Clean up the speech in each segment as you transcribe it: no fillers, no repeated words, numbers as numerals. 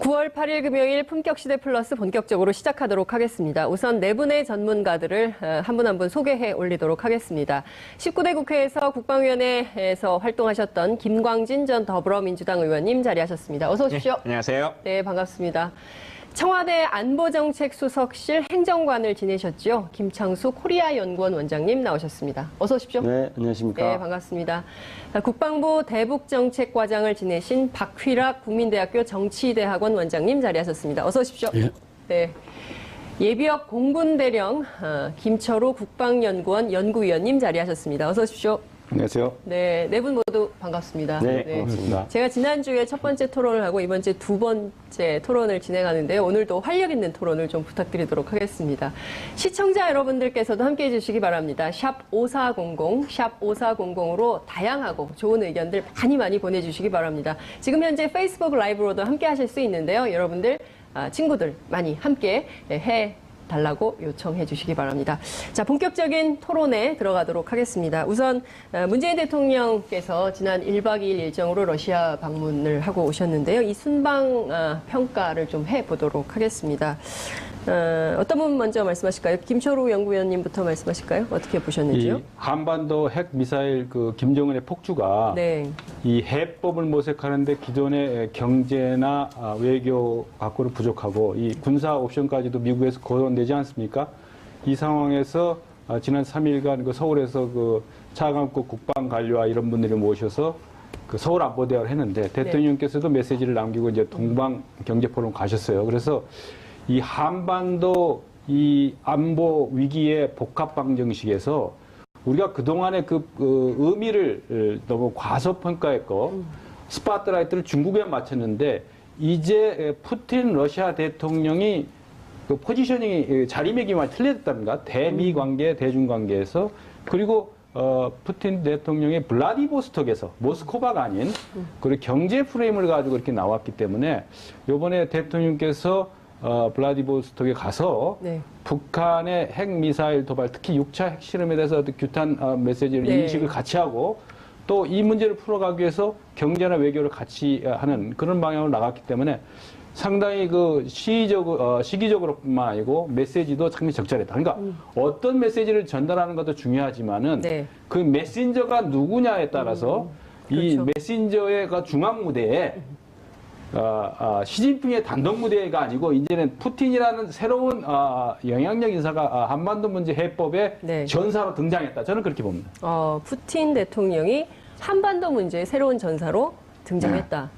9월 8일 금요일 품격시대 플러스 본격적으로 시작하도록 하겠습니다. 우선 네 분의 전문가들을 한 분 한 분 소개해 올리도록 하겠습니다. 19대 국회에서 국방위원회에서 활동하셨던 김광진 전 더불어민주당 의원님 자리하셨습니다. 어서 오십시오. 네, 안녕하세요. 네, 반갑습니다. 청와대 안보정책수석실 행정관을 지내셨죠. 김창수 코리아연구원 원장님 나오셨습니다. 어서 오십시오. 네, 안녕하십니까. 네, 반갑습니다. 국방부 대북정책과장을 지내신 박휘락 국민대학교 정치대학원 원장님 자리하셨습니다. 어서 오십시오. 예. 네. 예비역 공군대령 김철우 국방연구원 연구위원님 자리하셨습니다. 어서 오십시오. 안녕하세요. 네, 네 분 모두 반갑습니다. 네, 반갑습니다. 제가 지난주에 첫 번째 토론을 하고 이번 주에 두 번째 토론을 진행하는데요. 오늘도 활력 있는 토론을 좀 부탁드리도록 하겠습니다. 시청자 여러분들께서도 함께해 주시기 바랍니다. 샵 5400, 샵 5400으로 다양하고 좋은 의견들 많이 보내주시기 바랍니다. 지금 현재 페이스북 라이브로도 함께 하실 수 있는데요. 여러분들, 친구들 많이 함께 해 달라고 요청해 주시기 바랍니다. 자, 본격적인 토론에 들어가도록 하겠습니다. 우선 문재인 대통령께서 지난 1박 2일 일정으로 러시아 방문을 하고 오셨는데요. 이 순방 평가를 좀 해보도록 하겠습니다. 어떤 분 먼저 말씀하실까요? 김철우 연구위원님부터 말씀하실까요? 어떻게 보셨는지요? 이 한반도 핵 미사일 김정은의 폭주가 네. 이 해법을 모색하는데 기존의 경제나 외교 갖고는 부족하고 이 군사 옵션까지도 미국에서 거론되지 않습니까? 이 상황에서 지난 3일간 서울에서 차관급 국방 관료와 이런 분들을 모셔서 서울 안보대화를 했는데 대통령께서도 메시지를 남기고 이제 동방 경제포럼 가셨어요. 그래서 이 한반도 이 안보 위기의 복합 방정식에서 우리가 그동안의 의미를 너무 과소평가했고 스파트라이트를 중국에 맞췄는데 이제 푸틴 러시아 대통령이 포지셔닝이 자리매김이 틀렸답니다. 대미 관계, 대중 관계에서. 그리고 푸틴 대통령이 블라디보스톡에서 모스크바가 아닌 그리고 경제 프레임을 가지고 이렇게 나왔기 때문에 이번에 대통령께서 블라디보스톡에 가서 네. 북한의 핵미사일 도발, 특히 6차 핵실험에 대해서 규탄 메시지를 네. 인식을 같이 하고 또 이 문제를 풀어가기 위해서 경제나 외교를 같이 하는 그런 방향으로 나갔기 때문에 상당히 시기적으로뿐만 아니고 메시지도 상당히 적절했다. 그러니까 어떤 메시지를 전달하는 것도 중요하지만은 네. 그 메신저가 누구냐에 따라서 이 그렇죠. 메신저의 중앙 무대에 시진핑의 단독 무대가 아니고 이제는 푸틴이라는 새로운 영향력 인사가 한반도 문제 해법의 네. 전사로 등장했다. 저는 그렇게 봅니다. 푸틴 대통령이 한반도 문제의 새로운 전사로 등장했다.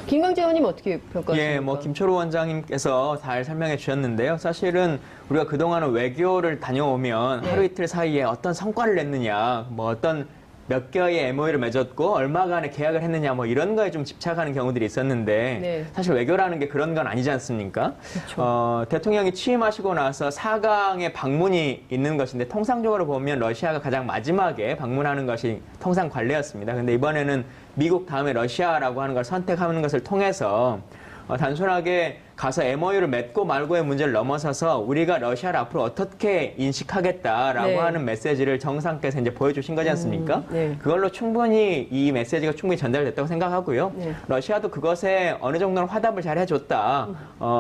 김광재 의원님 어떻게 평가하십니까? 예, 김철우 원장님께서 잘 설명해 주셨는데요. 사실은 우리가 그동안은 외교를 다녀오면 네. 하루 이틀 사이에 어떤 성과를 냈느냐, 어떤 몇 개의 MOU를 맺었고 얼마간의 계약을 했느냐 이런 거에 좀 집착하는 경우들이 있었는데 네. 사실 외교라는 게 그런 건 아니지 않습니까? 그렇죠. 대통령이 취임하시고 나서 4강의 방문이 있는 것인데 통상적으로 보면 러시아가 가장 마지막에 방문하는 것이 통상 관례였습니다. 근데 이번에는 미국 다음에 러시아라고 하는 걸 선택하는 것을 통해서 단순하게 가서 MOU를 맺고 말고의 문제를 넘어서서 우리가 러시아를 앞으로 어떻게 인식하겠다라고 네. 하는 메시지를 정상께서 이제 보여주신 거지 않습니까? 네. 그걸로 충분히 이 메시지가 충분히 전달됐다고 생각하고요. 네. 러시아도 그것에 어느 정도는 화답을 잘 해줬다.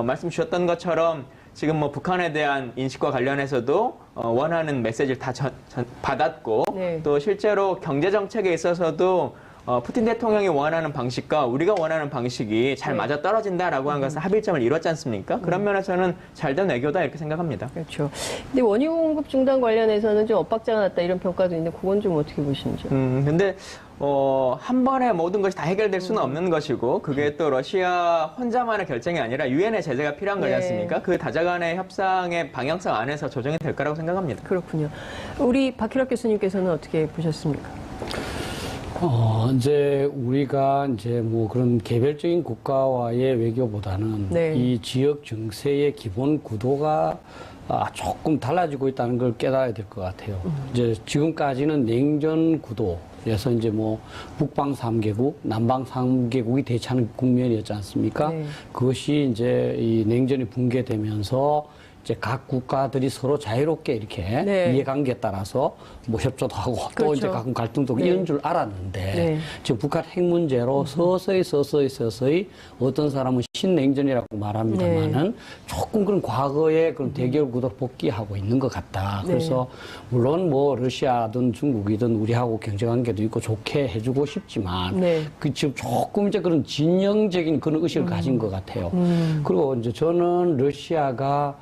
말씀 주셨던 것처럼 지금 북한에 대한 인식과 관련해서도 원하는 메시지를 다 받았고 네. 또 실제로 경제 정책에 있어서도 푸틴 대통령이 원하는 방식과 우리가 원하는 방식이 잘 네. 맞아떨어진다라고 하는 것은 합의점을 이뤘지 않습니까? 그런 면에서는 잘된 외교다 이렇게 생각합니다. 그렇죠. 근데 원유 공급 중단 관련해서는 좀 엇박자가 났다 이런 평가도 있는데 그건 좀 어떻게 보시는지요? 근데 한 번에 모든 것이 다 해결될 수는 없는 것이고 그게 또 러시아 혼자만의 결정이 아니라 유엔의 제재가 필요한 거지 네. 않습니까? 그 다자간의 협상의 방향성 안에서 조정이 될 거라고 생각합니다. 그렇군요. 우리 박희락 교수님께서는 어떻게 보셨습니까? 이제 우리가 그런 개별적인 국가와의 외교보다는 네. 이 지역 정세의 기본 구도가 조금 달라지고 있다는 걸 깨달아야 될 것 같아요. 이제 지금까지는 냉전 구도에서 북방 3개국, 남방 3개국이 대치하는 국면이었지 않습니까? 네. 그것이 이제 이 냉전이 붕괴되면서 이제 각 국가들이 서로 자유롭게 이렇게 네. 이해관계에 따라서 협조도 하고 또 그렇죠. 이제 가끔 갈등도 네. 이런 줄 알았는데 네. 지금 북한 핵 문제로 서서히 어떤 사람은 신냉전이라고 말합니다만은 조금 그런 과거의 그런 대결 구도로 복귀하고 있는 것 같다. 그래서 물론 뭐 러시아든 중국이든 우리하고 경제 관계도 있고 좋게 해주고 싶지만 그 지금 조금 이제 그런 진영적인 그런 의식을 가진 것 같아요. 그리고 이제 저는 러시아가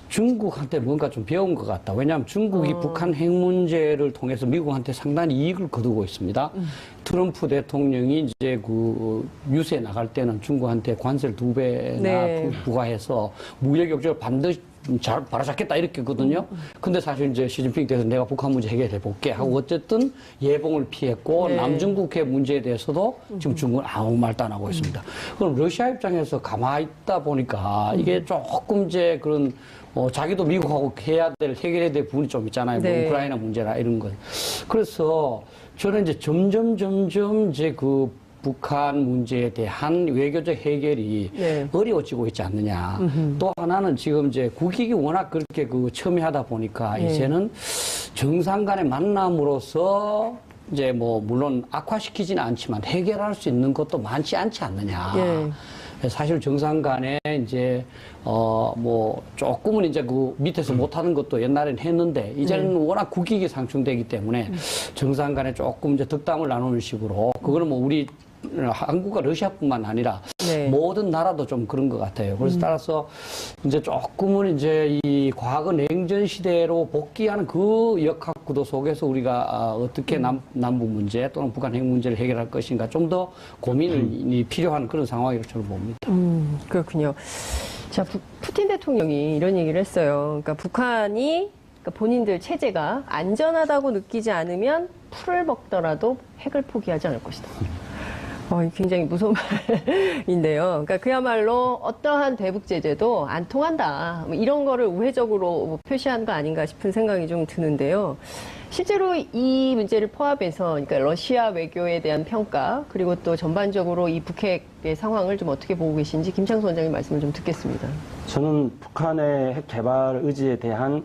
중국한테 뭔가 좀 배운 것 같다. 왜냐하면 중국이 북한 핵 문제를 통해서 미국한테 상당히 이익을 거두고 있습니다. 트럼프 대통령이 이제 그 유세 나갈 때는 중국한테 관세를 2배나 부과해서 무역 협정을 반드시 잘 바로잡겠다 이렇게 했거든요. 근데 사실 이제 시진핑 대통령 내가 북한 문제 해결해 볼게 하고 어쨌든 예봉을 피했고 남중국해 문제에 대해서도 지금 중국은 아무 말도 안 하고 있습니다. 그럼 러시아 입장에서 가만히 있다 보니까 이게 조금 이제 그런 자기도 미국하고 해야 될 해결해야 될 부분이 좀 있잖아요. 뭐 우크라이나 문제나 이런 것. 그래서 저는 이제 점점 이제 그 북한 문제에 대한 외교적 해결이 어려워지고 있지 않느냐. 또 하나는 지금 이제 국익이 워낙 그렇게 그 첨예하다 보니까 이제는 정상 간의 만남으로서 이제 뭐 물론 악화시키지는 않지만 해결할 수 있는 것도 많지 않지 않느냐. 사실 정상 간에 이제 뭐 조금은 이제 그 밑에서 못하는 것도 옛날엔 했는데 이제는 워낙 국익이 상충되기 때문에 정상 간에 조금 이제 덕담을 나누는 식으로 그거는 뭐 우리 한국과 러시아뿐만 아니라 모든 나라도 좀 그런 것 같아요. 그래서 따라서 이제 조금은 이제 이 과거 냉전 시대로 복귀하는 그 역학 구도 속에서 우리가 어떻게 남북 문제 또는 북한 핵 문제를 해결할 것인가 좀 더 고민이 필요한 그런 상황이라고 저는 봅니다. 그렇군요. 자, 푸틴 대통령이 이런 얘기를 했어요. 그러니까 북한이 본인들 체제가 안전하다고 느끼지 않으면 풀을 먹더라도 핵을 포기하지 않을 것이다. 굉장히 무서운 말인데요. 그러니까 그야말로 어떠한 대북 제재도 안 통한다. 뭐 이런 거를 우회적으로 표시한 거 아닌가 싶은 생각이 좀 드는데요. 실제로 이 문제를 포함해서 그러니까 러시아 외교에 대한 평가 그리고 또 전반적으로 이 북핵의 상황을 좀 어떻게 보고 계신지 김창수 원장님 말씀을 좀 듣겠습니다. 저는 북한의 핵 개발 의지에 대한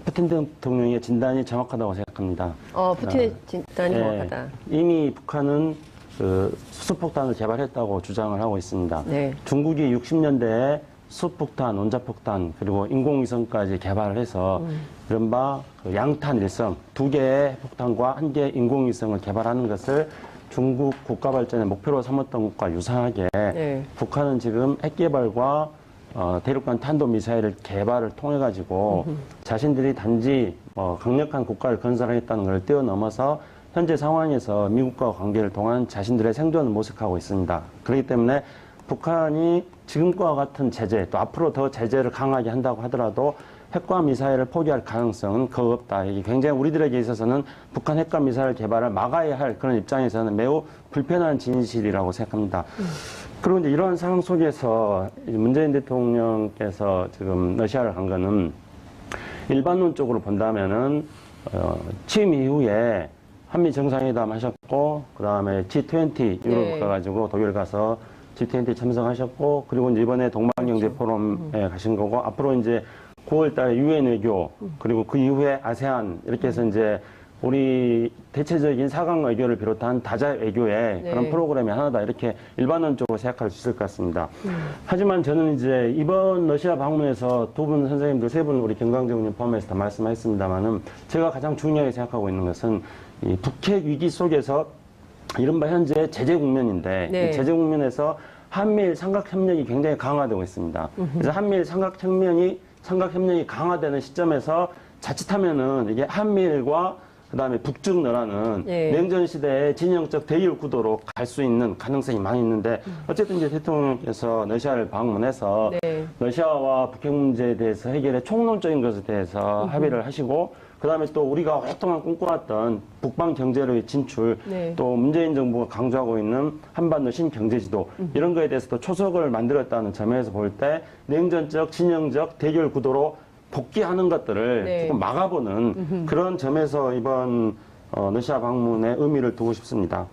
푸틴 대통령의 진단이 정확하다고 생각합니다. 푸틴의 진단이 정확하다. 이미 북한은 그 수소폭탄을 개발했다고 주장을 하고 있습니다. 중국이 60년대에 수폭탄, 원자폭탄 그리고 인공위성까지 개발을 해서 이른바 그 양탄 일성 2개의 폭탄과 1개의 인공위성을 개발하는 것을 중국 국가 발전의 목표로 삼았던 것과 유사하게 북한은 지금 핵 개발과 대륙간 탄도미사일을 개발을 통해 가지고 자신들이 단지 강력한 국가를 건설하겠다는 걸 뛰어넘어서 현재 상황에서 미국과 관계를 통한 자신들의 생존을 모색하고 있습니다. 그렇기 때문에 북한이 지금과 같은 제재, 또 앞으로 더 제재를 강하게 한다고 하더라도 핵과 미사일을 포기할 가능성은 거의 없다. 이게 굉장히 우리들에게 있어서는 북한 핵과 미사일 개발을 막아야 할 그런 입장에서는 매우 불편한 진실이라고 생각합니다. 그리고 이제 이런 상황 속에서 문재인 대통령께서 지금 러시아를 간 거는 일반론적으로 본다면은 취임 이후에 한미 정상회담 하셨고, 그 다음에 G20 유럽 가가지고 독일 가서 G20 참석하셨고, 그리고 이제 이번에 동방경제 포럼에 가신 거고, 앞으로 이제 9월 달에 유엔 외교, 그리고 그 이후에 아세안, 이렇게 해서 이제 우리 대체적인 사강 외교를 비롯한 다자 외교의 그런 프로그램이 하나다. 이렇게 일반론적으로 생각할 수 있을 것 같습니다. 하지만 저는 이제 이번 러시아 방문에서 두 분 선생님들, 세 분 우리 김광재님 포함해서 다 말씀하셨습니다만은 제가 가장 중요하게 생각하고 있는 것은 이 북핵 위기 속에서 이른바 현재 제재 국면인데 이 제재 국면에서 한미일 삼각협력이 굉장히 강화되고 있습니다. 그래서 한미일 삼각협력이 강화되는 시점에서 자칫하면은 이게 한미일과 그다음에 북중러라는 냉전 시대의 진영적 대일 구도로 갈 수 있는 가능성이 많이 있는데 어쨌든 이제 대통령께서 러시아를 방문해서 러시아와 북핵 문제에 대해서 해결의 총론적인 것에 대해서 합의를 하시고 그다음에 또 우리가 오랫동안 꿈꿔왔던 북방 경제로의 진출, 또 문재인 정부가 강조하고 있는 한반도 신경제지도 이런 거에 대해서도 초석을 만들었다는 점에서 볼 때 냉전적, 진영적 대결 구도로 복귀하는 것들을 조금 막아보는 그런 점에서 이번 러시아 방문의 의미를 두고 싶습니다.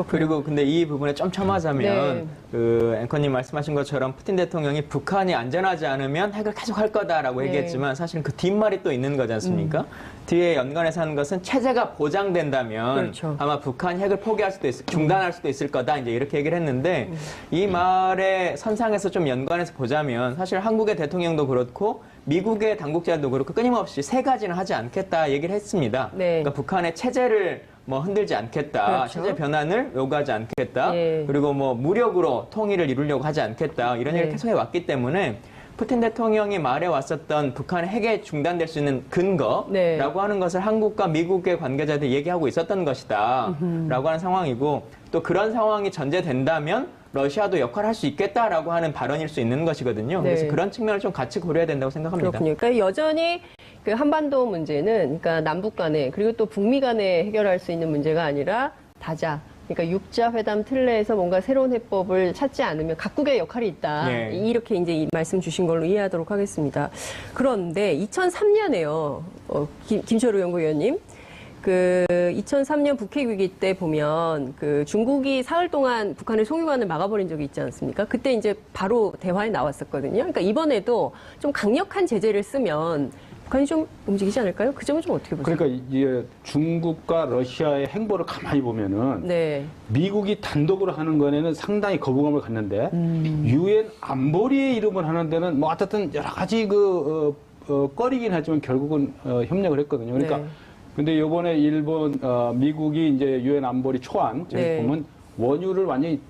그리고 근데 이 부분에 좀 첨하자면 그 앵커님 말씀하신 것처럼 푸틴 대통령이 북한이 안전하지 않으면 핵을 계속 할 거다라고 얘기했지만 사실은 그 뒷말이 또 있는 거지 않습니까? 뒤에 연관해서 하는 것은 체제가 보장된다면 그렇죠. 아마 북한 핵을 포기할 수도 중단할 수도 있을 거다 이제 이렇게 얘기를 했는데 이 말의 선상에서 좀 연관해서 보자면 사실 한국의 대통령도 그렇고 미국의 당국자도 그렇고 끊임없이 세 가지는 하지 않겠다 얘기를 했습니다. 네. 그러니까 북한의 체제를 뭐 흔들지 않겠다, 그렇죠. 체제 변환을 요구하지 않겠다, 예. 그리고 뭐 무력으로 통일을 이루려고 하지 않겠다 이런 얘기를 네. 계속 해왔기 때문에 푸틴 대통령이 말해왔었던 북한의 핵에 중단될 수 있는 근거라고 네. 하는 것을 한국과 미국의 관계자들이 얘기하고 있었던 것이다 라고 하는 상황이고 또 그런 상황이 전제된다면 러시아도 역할을 할 수 있겠다라고 하는 발언일 수 있는 것이거든요. 네. 그래서 그런 측면을 좀 같이 고려해야 된다고 생각합니다. 그렇군요. 그러니까 여전히 그 한반도 문제는 그러니까 남북 간에 그리고 또 북미 간에 해결할 수 있는 문제가 아니라 다자. 그러니까 육자 회담 틀내에서 뭔가 새로운 해법을 찾지 않으면 각국의 역할이 있다. 네. 이렇게 이제 이 말씀 주신 걸로 이해하도록 하겠습니다. 그런데 2003년에요. 김철우 연구위원님. 그 2003년 북핵 위기 때 보면 그 중국이 사흘 동안 북한의 송유관을 막아버린 적이 있지 않습니까? 그때 이제 바로 대화에 나왔었거든요. 그러니까 이번에도 좀 강력한 제재를 쓰면 북한이 좀 움직이지 않을까요? 그 점은 좀 어떻게 보세요? 그러니까 이게 중국과 러시아의 행보를 가만히 보면은 네. 미국이 단독으로 하는 거에는 상당히 거부감을 갖는데 유엔 안보리의 이름을 하는 데는 뭐 어쨌든 여러 가지 꺼리긴 하지만 결국은 협력을 했거든요. 그러니까 네. 근데 이번에 일본 미국이 이제 유엔 안보리 초안 저희 네. 보면 원유를 완전히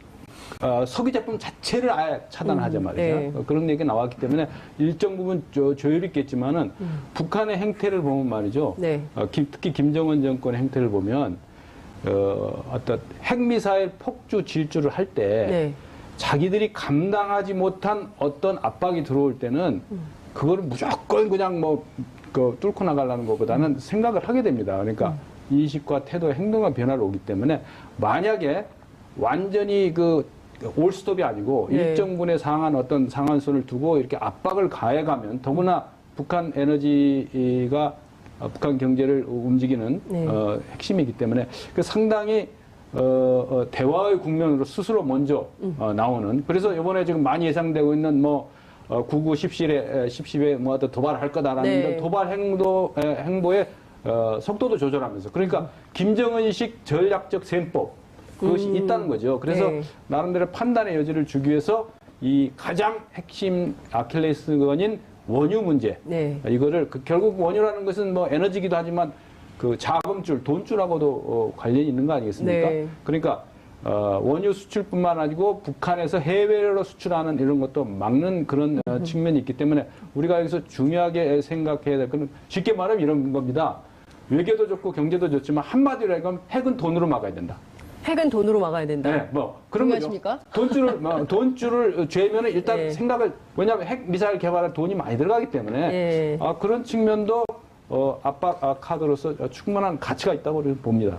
석유 제품 자체를 아예 차단하자 말이죠. 네. 그런 얘기가 나왔기 때문에 일정 부분 조율이 있겠지만은 북한의 행태를 보면 말이죠. 네. 특히 김정은 정권의 행태를 보면 어떤 핵미사일 폭주 질주를 할 때 네. 자기들이 감당하지 못한 어떤 압박이 들어올 때는 그거를 무조건 그냥 뚫고 나가려는 것보다는 생각을 하게 됩니다. 그러니까 인식과 태도의 행동과 변화를 오기 때문에 만약에 완전히 올스톱이 아니고 네. 일정 분에 상한 어떤 상한선을 두고 이렇게 압박을 가해가면 더구나 북한 에너지가 북한 경제를 움직이는 네. 핵심이기 때문에 상당히 대화의 국면으로 스스로 먼저 나오는 그래서 이번에 지금 많이 예상되고 있는 99, 10에 뭐 어떤 도발을 할 거다라는 네. 이런 도발 행보의 속도도 조절하면서 그러니까 김정은식 전략적 셈법 그것이 있다는 거죠. 그래서 네. 나름대로 판단의 여지를 주기 위해서 이 가장 핵심 아킬레스건인 원유 문제 네. 이거를 결국 원유라는 것은 뭐 에너지기도 하지만 그 자금줄, 돈줄하고도 관련이 있는 거 아니겠습니까? 네. 그러니까 원유 수출뿐만 아니고 북한에서 해외로 수출하는 이런 것도 막는 그런 측면이 있기 때문에 우리가 여기서 중요하게 생각해야 될 것은 쉽게 말하면 이런 겁니다. 외교도 좋고 경제도 좋지만 한마디로 하면 핵은 돈으로 막아야 된다. 핵은 돈으로 막아야 된다. 네, 그런 거죠. 동의하십니까? 돈줄을 죄면은 일단 네. 생각을 왜냐하면 핵 미사일 개발에 돈이 많이 들어가기 때문에 네. 그런 측면도 압박 카드로서 충분한 가치가 있다고 봅니다.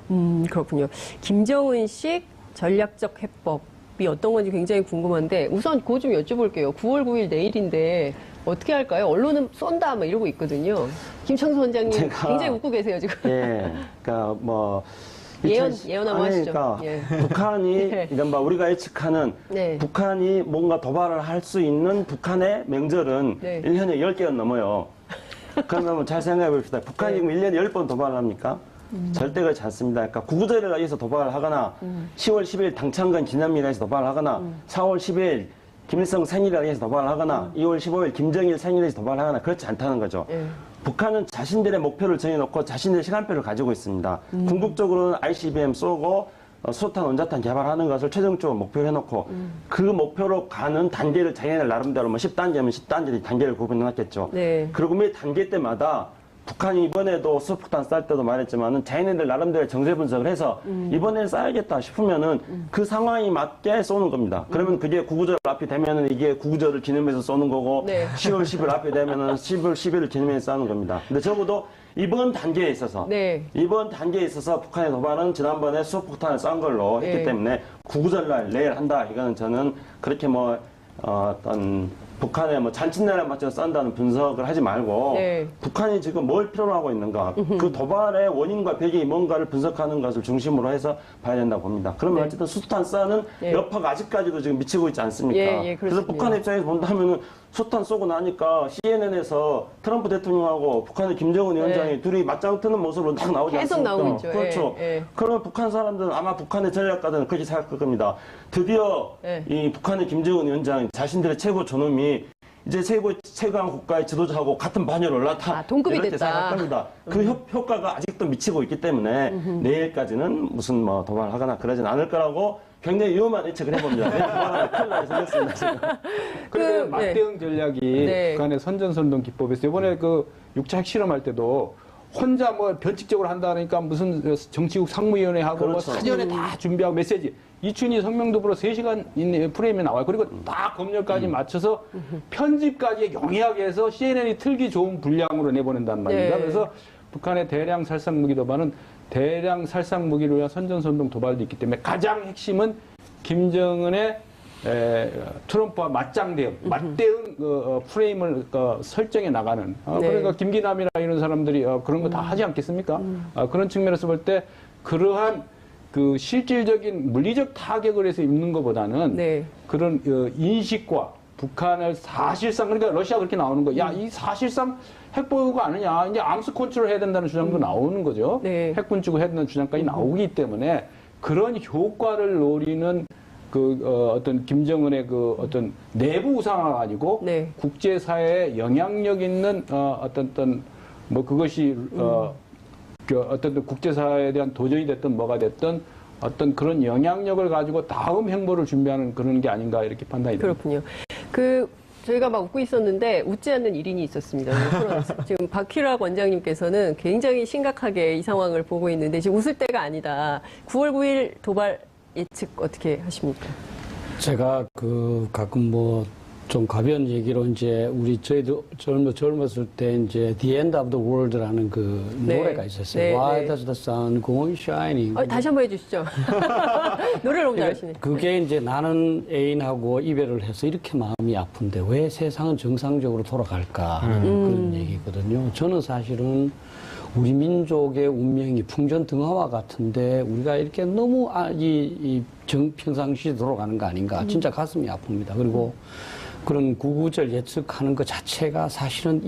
그렇군요. 김정은식 전략적 해법이 어떤 건지 굉장히 궁금한데 우선 그거 좀 여쭤볼게요. 9월 9일 내일인데 어떻게 할까요? 언론은 쏜다 막 이러고 있거든요. 김창수 원장님 굉장히 웃고 계세요 지금. 예, 그러니까 예언하고 하시죠. 그러니까 예. 북한이 네. 이른바 우리가 예측하는 네. 북한이 뭔가 도발을 할 수 있는 북한의 명절은 네. 1년에 10개가 넘어요. 그러면 잘 생각해 봅시다. 북한이 네. 1년에 10번 도발을 합니까? 절대 그렇지 않습니다. 그러니까 구구절에 의해서 도발을 하거나 10월 10일 당창건 기념일에 의해서 도발을 하거나 4월 10일 김일성 생일에 의해서 도발을 하거나 2월 15일 김정일 생일에 의해서 도발을 하거나 그렇지 않다는 거죠. 예. 북한은 자신들의 목표를 정해놓고 자신들의 시간표를 가지고 있습니다. 궁극적으로는 ICBM 쏘고 수소탄, 원자탄 개발하는 것을 최종적으로 목표로 해놓고 그 목표로 가는 단계를 자기네 나름대로 10단계면 10단계 단계를 구분해놨겠죠. 네. 그리고 매 단계 때마다 북한이 이번에도 수소폭탄 쌀 때도 말했지만은 자기네들 나름대로 정세 분석을 해서 이번엔 쏴야겠다 싶으면은 그 상황에 맞게 쏘는 겁니다. 그러면 그게 구구절 앞이 되면은 이게 구구절을 기념해서 쏘는 거고 네. 10월 10일 앞이 되면은 10월 10일을 기념해서 쏘는 겁니다. 근데 적어도 이번 단계에 있어서 네. 이번 단계에 있어서 북한의 도발은 지난번에 수소폭탄을 쏜 걸로 했기 네. 때문에 구구절날 내일 한다. 이거는 저는 그렇게 어떤 북한의 잔칫날에 맞춰 쏜다는 분석을 하지 말고 네. 북한이 지금 뭘 필요로 하고 있는가 그 도발의 원인과 배경이 뭔가를 분석하는 것을 중심으로 해서 봐야 된다고 봅니다. 그러면 네. 어쨌든 수소탄 쏘는 네. 여파가 아직까지도 지금 미치고 있지 않습니까? 예, 예, 그래서 그렇습니다. 북한 입장에서 본다면은 수탄 쏘고 나니까 CNN에서 트럼프 대통령하고 북한의 김정은 위원장이 둘이 맞짱 뜨는 모습으로 딱 나오지 계속 않습니까? 나오고 있죠. 그렇죠. 그러면 북한 사람들은 아마 북한의 전략가들은 그렇게 생각할 겁니다. 드디어 이 북한의 김정은 위원장 자신들의 최고 존엄이 이제 최강 국가의 지도자하고 같은 반열에 올라타 동급이 이렇게 됐다. 생각할 겁니다. 그 효과가 아직도 미치고 있기 때문에 내일까지는 무슨 뭐 도발하거나 그러진 않을 거라고 굉장히 위험한 예측을 해봅니다. 내일 도발하면 큰일 날 생겼습니다. 지금. 그런데 맞대응 전략이 북한의 선전선동 기법에서 이번에 그 6차 핵실험할 때도 혼자 뭐 변칙적으로 한다니까 무슨 정치국 상무위원회하고 그렇죠. 뭐 사전에 다 준비하고 메시지 이춘희 성명도부로 3시간 있는 프레임에 나와요. 그리고 딱 검열까지 맞춰서 편집까지 영리하게 해서 CNN이 틀기 좋은 분량으로 내보낸단 말입니다. 그래서 북한의 대량 살상 무기 도발은 대량 살상 무기를 위한 선전선동 도발도 있기 때문에 가장 핵심은 김정은의 트럼프와 맞짱 대응, 맞대응 프레임을 설정해 나가는. 그러니까 김기남이나 이런 사람들이 그런 거 다 하지 않겠습니까? 그런 측면에서 볼 때 그러한 그 실질적인 물리적 타격을 해서 입는 것보다는 그런 인식과 북한을 사실상 그러니까 러시아가 그렇게 나오는 거. 야, 이 사실상 핵 보유가 아니냐. 이제 암수 컨트롤 해야 된다는 주장도 나오는 거죠. 핵군 주고 해야 된다는 주장까지 나오기 때문에 그런 효과를 노리는 그 어떤 김정은의 그 어떤 내부 우상화가 아니고 국제사회에 영향력 있는 어떤 뭐 그것이 그 어떤 국제사회에 대한 도전이 됐든 뭐가 됐든 어떤 그런 영향력을 가지고 다음 행보를 준비하는 그런 게 아닌가 이렇게 판단이 됩니다. 그렇군요. 저희가 막 웃고 있었는데 웃지 않는 일인이 있었습니다. 지금 박희락 원장님께서는 굉장히 심각하게 이 상황을 보고 있는데 지금 웃을 때가 아니다. 9월 9일 도발 예측 어떻게 하십니까? 제가 가끔 뭐 좀 가벼운 얘기로 이제 저희도 젊었을 때 이제 The End of the World라는 그 노래가 있었어요. Why does the sun go on shining? 다시 한번 해주시죠. 노래를 너무 잘하시네. 그게 이제 나는 애인하고 이별을 해서 이렇게 마음이 아픈데 왜 세상은 정상적으로 돌아갈까 하는 그런 얘기거든요. 저는 사실은 우리 민족의 운명이 풍전등화와 같은데 우리가 이렇게 너무 평상시에 돌아가는 거 아닌가. 진짜 가슴이 아픕니다. 그리고 그런 구구절 예측하는 것 자체가 사실은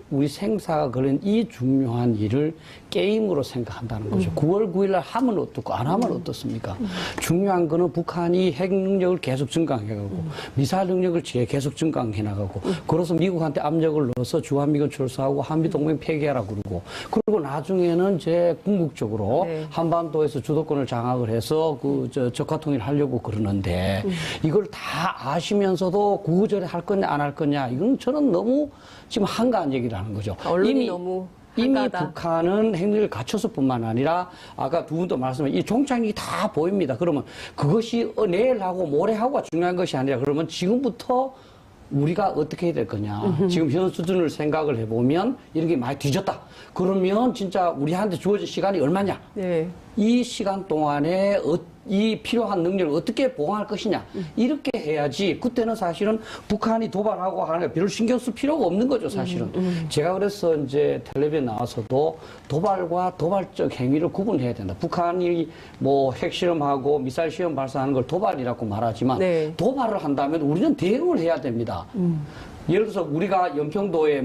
우리 생사가 걸린 이 중요한 일을 게임으로 생각한다는 거죠. 9월 9일 날 하면 어떻고 안 하면 어떻습니까? 중요한 거는 북한이 핵 능력을 계속 증강해가고 미사일 능력을 계속 증강해 나가고 그래서 미국한테 압력을 넣어서 주한미군 철수하고 한미동맹 폐기하라 그러고 그리고 나중에는 이제 궁극적으로 한반도에서 주도권을 장악을 해서 적화통일 하려고 그러는데 이걸 다 아시면서도 구구절에 할 거냐 안 할 거냐 이건 저는 너무 지금 한가한 얘기를 하는 거죠. 언론이 너무 이미 북한은 핵력을 갖춰서뿐만 아니라 아까 두 분도 말씀하신 이 종착역이 다 보입니다. 그러면 그것이 내일 하고 모레 하고가 중요한 것이 아니라 그러면 지금부터 우리가 어떻게 해야 될 거냐. 지금 현 수준을 생각을 해보면 이렇게 많이 뒤졌다. 그러면 진짜 우리한테 주어진 시간이 얼마냐. 이 시간 동안에 이 필요한 능력을 어떻게 보강할 것이냐. 이렇게 해야지 그때는 사실은 북한이 도발하고 하는 게 별로 신경 쓸 필요가 없는 거죠, 사실은. 제가 그래서 이제 텔레비에 나와서도 도발과 도발적 행위를 구분해야 된다. 북한이 뭐 핵실험하고 미사일 시험 발사하는 걸 도발이라고 말하지만 도발을 한다면 우리는 대응을 해야 됩니다. 예를 들어서 우리가 연평도에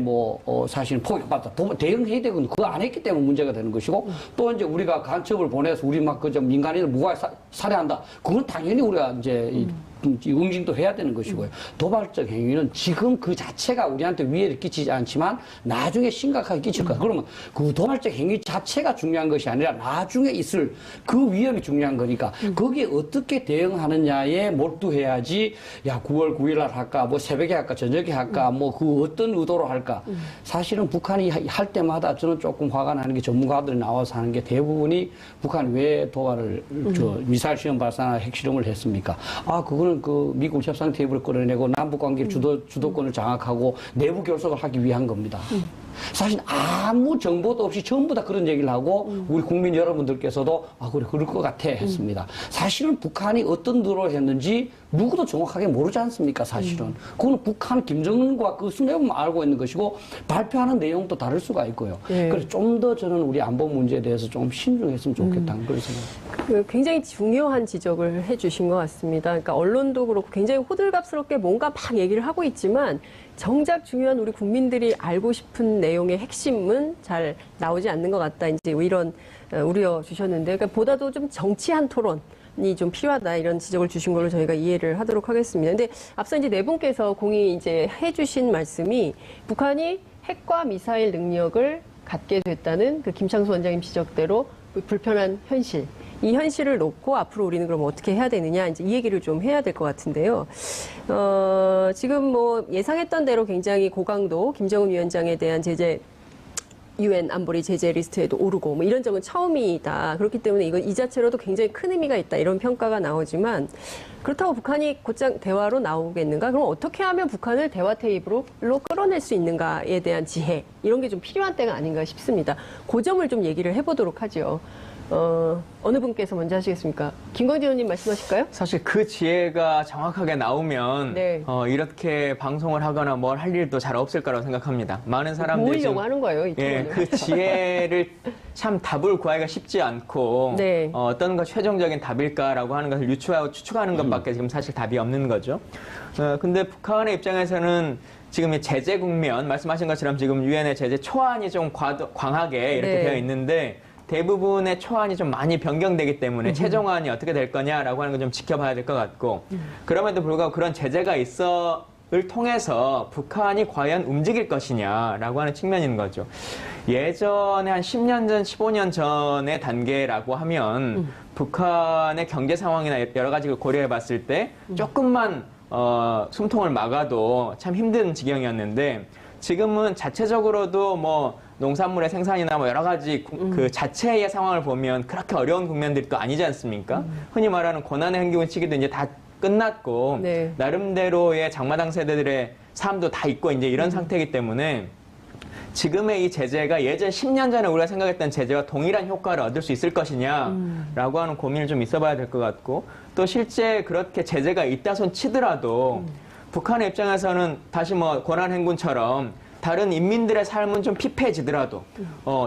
사실 포격받다 대응해야 되거든요. 그거 안 했기 때문에 문제가 되는 것이고 또 이제 우리가 간첩을 보내서 우리 막 그저 민간인을 무고하게 살해한다. 그건 당연히 우리가 이제 응징도 해야 되는 것이고요. 도발적 행위는 지금 그 자체가 우리한테 위해를 끼치지 않지만 나중에 심각하게 끼칠 거야. 그러면 그 도발적 행위 자체가 중요한 것이 아니라 나중에 있을 그 위험이 중요한 거니까 거기에 어떻게 대응하느냐에 몰두해야지 야 9월 9일 날 할까 뭐 새벽에 할까 저녁에 할까 뭐 그 어떤 의도로 할까. 사실은 북한이 할 때마다 저는 조금 화가 나는 게 전문가들이 나와서 하는 게 대부분이 북한이 왜 도발을 미사일 시험 발사나 핵실험을 했습니까? 그거는 그 미국 협상 테이블을 끌어내고 남북 관계 주도권을 장악하고 내부 결속을 하기 위한 겁니다. 사실 아무 정보도 없이 전부 다 그런 얘기를 하고 우리 국민 여러분들께서도 아 그래 그럴 것 같아 했습니다. 사실은 북한이 어떤 드론을 했는지 누구도 정확하게 모르지 않습니까? 사실은 그거는 북한 김정은과 그 수뇌부만 알고 있는 것이고 발표하는 내용도 다를 수가 있고요. 네. 그래서 좀 더 저는 우리 안보 문제에 대해서 좀 신중했으면 좋겠다는 그런 생각. 굉장히 중요한 지적을 해주신 것 같습니다. 그러니까 언론도 그렇고 굉장히 호들갑스럽게 뭔가 막 얘기를 하고 있지만 정작 중요한 우리 국민들이 알고 싶은 내용의 핵심은 잘 나오지 않는 것 같다. 이제 이런 우려 주셨는데, 그러니까 보다도 좀 정치한 토론이 좀 필요하다 이런 지적을 주신 걸로 저희가 이해를 하도록 하겠습니다. 근데 앞서 이제 네 분께서 공이 이제 해주신 말씀이 북한이 핵과 미사일 능력을 갖게 됐다는 그 김창수 원장님 지적대로 불편한 현실. 이 현실을 놓고 앞으로 우리는 그럼 어떻게 해야 되느냐, 이제 이 얘기를 좀 해야 될 것 같은데요. 지금 뭐 예상했던 대로 굉장히 고강도 김정은 위원장에 대한 제재, UN 안보리 제재 리스트에도 오르고 뭐 이런 점은 처음이다. 그렇기 때문에 이 자체로도 굉장히 큰 의미가 있다. 이런 평가가 나오지만 그렇다고 북한이 곧장 대화로 나오겠는가? 그럼 어떻게 하면 북한을 대화 테이블로 끌어낼 수 있는가에 대한 지혜, 이런 게 좀 필요한 때가 아닌가 싶습니다. 그 점을 좀 얘기를 해보도록 하죠. 어느 분께서 먼저 하시겠습니까? 김광진 의원님 말씀하실까요? 사실 그 지혜가 정확하게 나오면 네. 이렇게 방송을 하거나 뭘 할 일도 잘 없을 거라고 생각합니다. 많은 사람들이 모으려고 지금 하는 거예요, 이 토론을. 그 지혜를 참 답을 구하기가 쉽지 않고 네. 어떤 것이 최종적인 답일까라고 하는 것을 유추하고 추측하는 것밖에 지금 사실 답이 없는 거죠. 근데 북한의 입장에서는 지금 이 제재 국면, 말씀하신 것처럼 지금 유엔의 제재 초안이 좀 광하게 이렇게 네. 되어 있는데 대부분의 초안이 좀 많이 변경되기 때문에 최종안이 어떻게 될 거냐라고 하는 건 좀 지켜봐야 될 것 같고, 그럼에도 불구하고 그런 제재가 을 통해서 북한이 과연 움직일 것이냐라고 하는 측면인 거죠. 예전에 한 10년 전, 15년 전의 단계라고 하면 북한의 경제 상황이나 여러 가지를 고려해 봤을 때 조금만 숨통을 막아도 참 힘든 지경이었는데, 지금은 자체적으로도 뭐 농산물의 생산이나 뭐 여러 가지 그 자체의 상황을 보면 그렇게 어려운 국면들도 아니지 않습니까? 흔히 말하는 고난의 행군 시기도 이제 다 끝났고, 네. 나름대로의 장마당 세대들의 삶도 다 있고 이제 이런 상태이기 때문에 지금의 이 제재가 예전 10년 전에 우리가 생각했던 제재와 동일한 효과를 얻을 수 있을 것이냐라고 하는 고민을 좀 있어봐야 될 것 같고, 또 실제 그렇게 제재가 있다손 치더라도 북한의 입장에서는 다시 뭐 고난행군처럼 다른 인민들의 삶은 좀 피폐해지더라도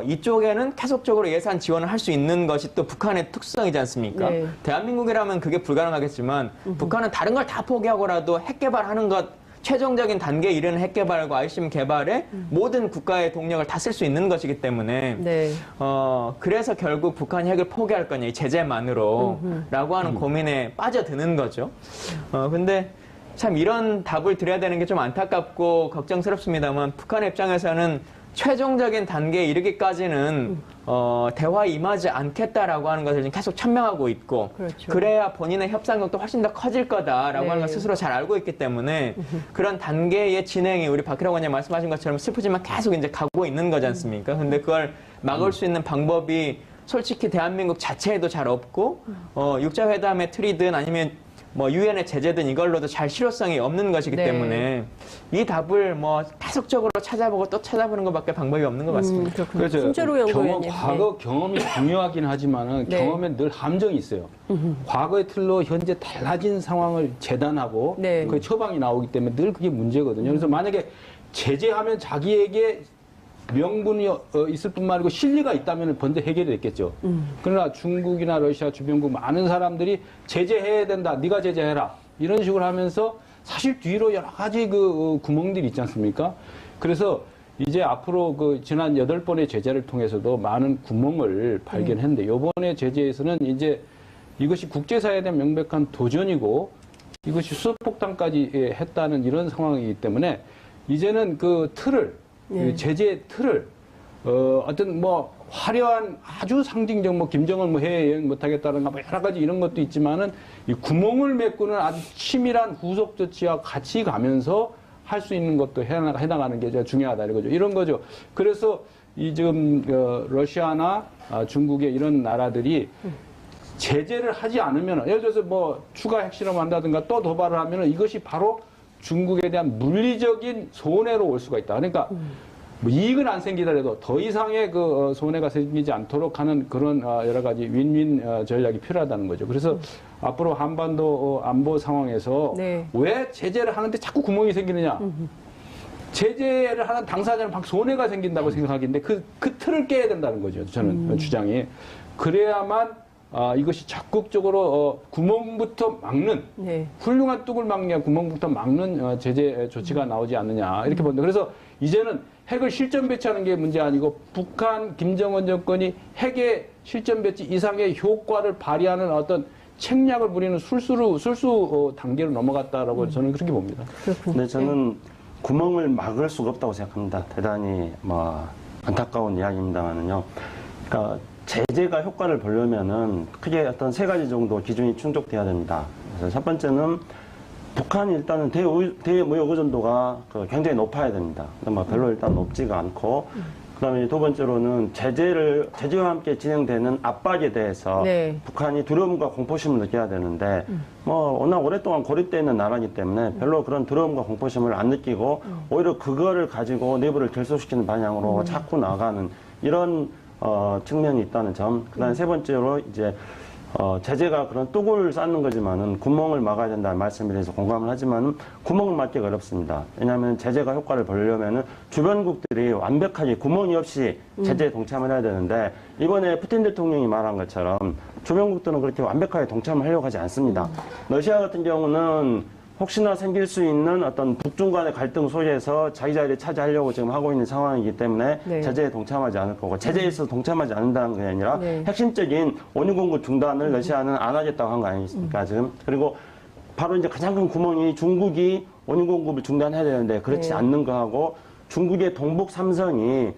이쪽에는 계속적으로 예산 지원을 할 수 있는 것이 또 북한의 특성이지 않습니까? 네. 대한민국이라면 그게 불가능하겠지만 북한은 다른 걸 다 포기하고라도 핵 개발하는 것, 최종적인 단계에 이르는 핵 개발과 ICBM 개발에 모든 국가의 동력을 다 쓸 수 있는 것이기 때문에 네. 그래서 결국 북한이 핵을 포기할 거냐, 이 제재만으로 라고 하는 고민에 빠져드는 거죠. 근데 참 이런 답을 드려야 되는 게 좀 안타깝고 걱정스럽습니다만, 북한의 입장에서는 최종적인 단계에 이르기까지는 대화에 임하지 않겠다라고 하는 것을 지금 계속 천명하고 있고, 그렇죠. 그래야 본인의 협상력도 훨씬 더 커질 거다라고 네. 하는 걸 스스로 잘 알고 있기 때문에 그런 단계의 진행이 우리 박희락 원장님 말씀하신 것처럼 슬프지만 계속 이제 가고 있는 거지 않습니까? 근데 그걸 막을 수 있는 방법이 솔직히 대한민국 자체에도 잘 없고, 육자회담의 틀이든 아니면 뭐 유엔의 제재든 이걸로도 잘 실효성이 없는 것이기 네. 때문에 이 답을 뭐 계속적으로 찾아보고 또 찾아보는 것밖에 방법이 없는 것 같습니다. 그렇군요. 그래서 순재로 연구위원님. 과거 경험이 중요하긴 하지만은 네. 경험에 늘 함정이 있어요. 과거의 틀로 현재 달라진 상황을 재단하고 네. 그 처방이 나오기 때문에 늘 그게 문제거든요. 그래서 만약에 제재하면 자기에게 명분이 있을 뿐만 아니고 실리가 있다면 먼저 해결이 됐겠죠. 그러나 중국이나 러시아 주변국 많은 사람들이 제재해야 된다, 네가 제재해라, 이런 식으로 하면서 사실 뒤로 여러 가지 그 구멍들이 있지 않습니까? 그래서 이제 앞으로 그 지난 8번의 제재를 통해서도 많은 구멍을 발견했는데, 이번에 제재에서는 이제 이것이 국제사회에 대한 명백한 도전이고 이것이 수소폭탄까지 했다는 이런 상황이기 때문에 이제는 그 틀을, 그 제재 틀을 어떤 뭐 화려한 아주 상징적 뭐 김정은 뭐 해외 여행 못하겠다든가 뭐 여러 가지 이런 것도 있지만은 이 구멍을 메꾸는 아주 치밀한 후속 조치와 같이 가면서 할 수 있는 것도 해나가는 게 중요하다 이거죠. 이런 거죠. 그래서 이 지금 러시아나 중국의 이런 나라들이 제재를 하지 않으면, 예를 들어서 뭐 추가 핵실험을 한다든가 또 도발을 하면 이것이 바로 중국에 대한 물리적인 손해로 올 수가 있다. 그러니까 뭐 이익은 안 생기더라도 더 이상의 그 손해가 생기지 않도록 하는 그런 여러 가지 윈윈 전략이 필요하다는 거죠. 그래서 앞으로 한반도 안보 상황에서 네. 왜 제재를 하는데 자꾸 구멍이 생기느냐? 제재를 하는 당사자는 막 손해가 생긴다고 생각하기인데 그 틀을 깨야 된다는 거죠. 저는 주장이. 그래야만 이것이 적극적으로 구멍부터 막는 네. 훌륭한 뚝을 막냐 구멍부터 막는 제재 조치가 나오지 않느냐 이렇게 본다. 그래서 이제는 핵을 실전 배치하는 게 문제 아니고 북한 김정은 정권이 핵의 실전 배치 이상의 효과를 발휘하는 어떤 책략을 부리는 술수 단계로 넘어갔다라고 저는 그렇게 봅니다. 근데 저는 구멍을 막을 수가 없다고 생각합니다. 대단히 안타까운 이야기입니다만은요. 그러니까 제재가 효과를 보려면은 크게 어떤 세 가지 정도 기준이 충족돼야 됩니다. 그래서 첫 번째는 북한이 일단은 대무역 의존도가 굉장히 높아야 됩니다. 근데 별로 일단 높지가 않고, 그다음에 두 번째로는 제재와 함께 진행되는 압박에 대해서 네. 북한이 두려움과 공포심을 느껴야 되는데, 워낙 오랫동안 고립되어 있는 나라이기 때문에 별로 그런 두려움과 공포심을 안 느끼고, 오히려 그거를 가지고 내부를 결속시키는 방향으로 자꾸 나가는 이런 측면이 있다는 점. 그다음에 세 번째로 이제 제재가 그런 뚝을 쌓는 거지만은 구멍을 막아야 된다는 말씀에 대해서 공감을 하지만은 구멍을 막기가 어렵습니다. 왜냐하면 제재가 효과를 보려면은 주변국들이 완벽하게 구멍이 없이 제재에 동참을 해야 되는데 이번에 푸틴 대통령이 말한 것처럼 주변국들은 그렇게 완벽하게 동참을 하려고 하지 않습니다. 러시아 같은 경우는 혹시나 생길 수 있는 어떤 북중 간의 갈등 속에서 자기 자리를 차지하려고 지금 하고 있는 상황이기 때문에 네. 제재에 동참하지 않을 거고 제재에 있어서 동참하지 않는다는 게 아니라 네. 핵심적인 원유 공급 중단을 러시아는 안 하겠다고 한 거 아니겠습니까 지금. 그리고 바로 이제 가장 큰 구멍이 중국이 원유 공급을 중단해야 되는데 그렇지 네. 않는 거하고 중국의 동북 삼성이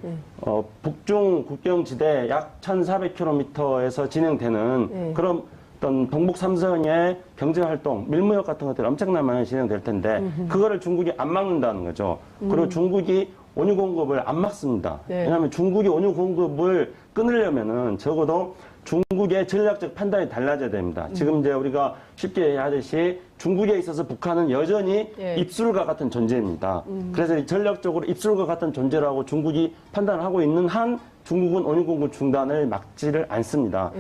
북중 국경지대 약 1,400km에서 진행되는 네. 그런 어떤 동북 삼성의 경제활동, 밀무역 같은 것들이 엄청난 많이 진행될 텐데 그거를 중국이 안 막는다는 거죠. 그리고 중국이 원유 공급을 안 막습니다. 네. 왜냐하면 중국이 원유 공급을 끊으려면은 적어도 중국의 전략적 판단이 달라져야 됩니다. 지금 이제 우리가 쉽게 하듯이 중국에 있어서 북한은 여전히 네. 입술과 같은 존재입니다. 그래서 전략적으로 입술과 같은 존재라고 중국이 판단을 하고 있는 한 중국은 원유 공급 중단을 막지를 않습니다.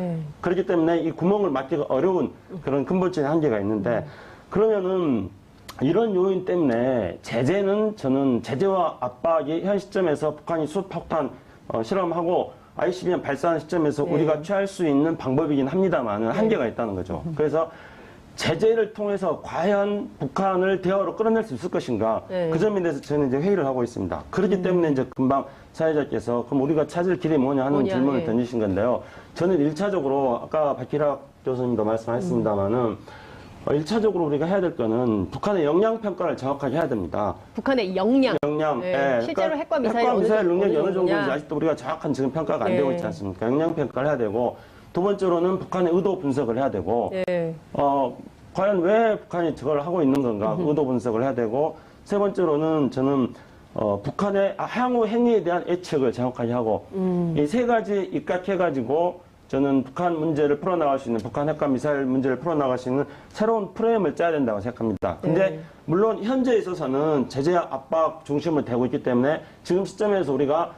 그렇기 때문에 이 구멍을 막기가 어려운 그런 근본적인 한계가 있는데 그러면은 이런 요인 때문에 제재는 저는 제재와 압박이 현 시점에서 북한이 수폭탄 실험하고 ICBM 발사하는 시점에서 네. 우리가 취할 수 있는 방법이긴 합니다만 한계가 있다는 거죠. 그래서 제재를 통해서 과연 북한을 대화로 끌어낼 수 있을 것인가 네. 그 점에 대해서 저는 이제 회의를 하고 있습니다. 그렇기 때문에 이제 금방 사회자께서 그럼 우리가 찾을 길이 뭐냐 하는 질문을 예. 던지신 건데요. 저는 1차적으로 아까 박희락 교수님도 말씀하셨습니다만은 1차적으로 우리가 해야 될 거는 북한의 역량 평가를 정확하게 해야 됩니다. 북한의 역량. 네. 실제로 핵과 미사일 능력이 어느 정도인지 정도냐. 아직도 우리가 정확한 지금 평가가 안 네. 되고 있지 않습니까? 역량 평가를 해야 되고 두 번째로는 북한의 의도 분석을 해야 되고 네. 과연 왜 북한이 저걸 하고 있는 건가 의도 분석을 해야 되고 세 번째로는 저는 북한의 향후 행위에 대한 예측을 정확하게 하고 이 세 가지 입각해가지고 저는 북한 문제를 풀어나갈 수 있는 북한 핵과 미사일 문제를 풀어나갈 수 있는 새로운 프레임을 짜야 된다고 생각합니다. 근데 네. 물론 현재에 있어서는 제재와 압박 중심을 대고 있기 때문에 지금 시점에서 우리가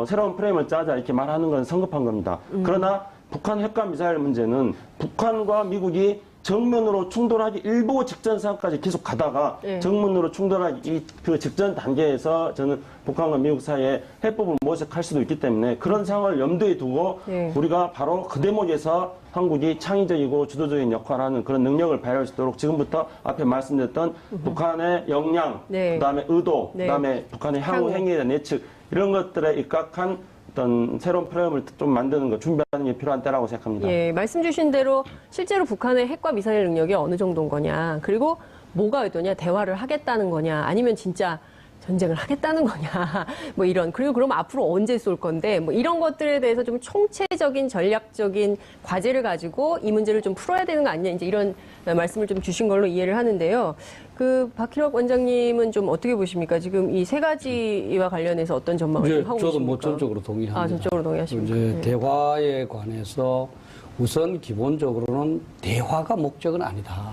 새로운 프레임을 짜자 이렇게 말하는 건 성급한 겁니다. 그러나 북한 핵과 미사일 문제는 북한과 미국이 정면으로 충돌하기 일보 직전 상황까지 계속 가다가 네. 정면으로 충돌하기 그 직전 단계에서 저는 북한과 미국 사이에 해법을 모색할 수도 있기 때문에 그런 상황을 염두에 두고 네. 우리가 바로 그 대목에서 한국이 창의적이고 주도적인 역할을 하는 그런 능력을 발휘할 수 있도록 지금부터 앞에 말씀드렸던 북한의 역량, 네. 그다음에 의도, 네. 그다음에 북한의 향후 행위에 대한 예측 이런 것들에 입각한 어떤 새로운 프레임을 좀 만드는 것, 준비하는 게 필요한 때라고 생각합니다. 예, 말씀 주신 대로 실제로 북한의 핵과 미사일 능력이 어느 정도인 거냐, 그리고 뭐가 의도냐, 대화를 하겠다는 거냐, 아니면 진짜 전쟁을 하겠다는 거냐, 뭐 이런. 그리고 그럼 앞으로 언제 쏠 건데, 뭐 이런 것들에 대해서 좀 총체적인 전략적인 과제를 가지고 이 문제를 좀 풀어야 되는 거 아니냐, 이제 이런 말씀을 좀 주신 걸로 이해를 하는데요. 박희락 원장님은 좀 어떻게 보십니까? 지금 이 세 가지와 관련해서 어떤 전망을 좀 하고 저도 계십니까? 뭐 전적으로 동의합니다. 전적으로 동의하십니까? 이제 네. 대화에 관해서 우선 기본적으로는 대화가 목적은 아니다.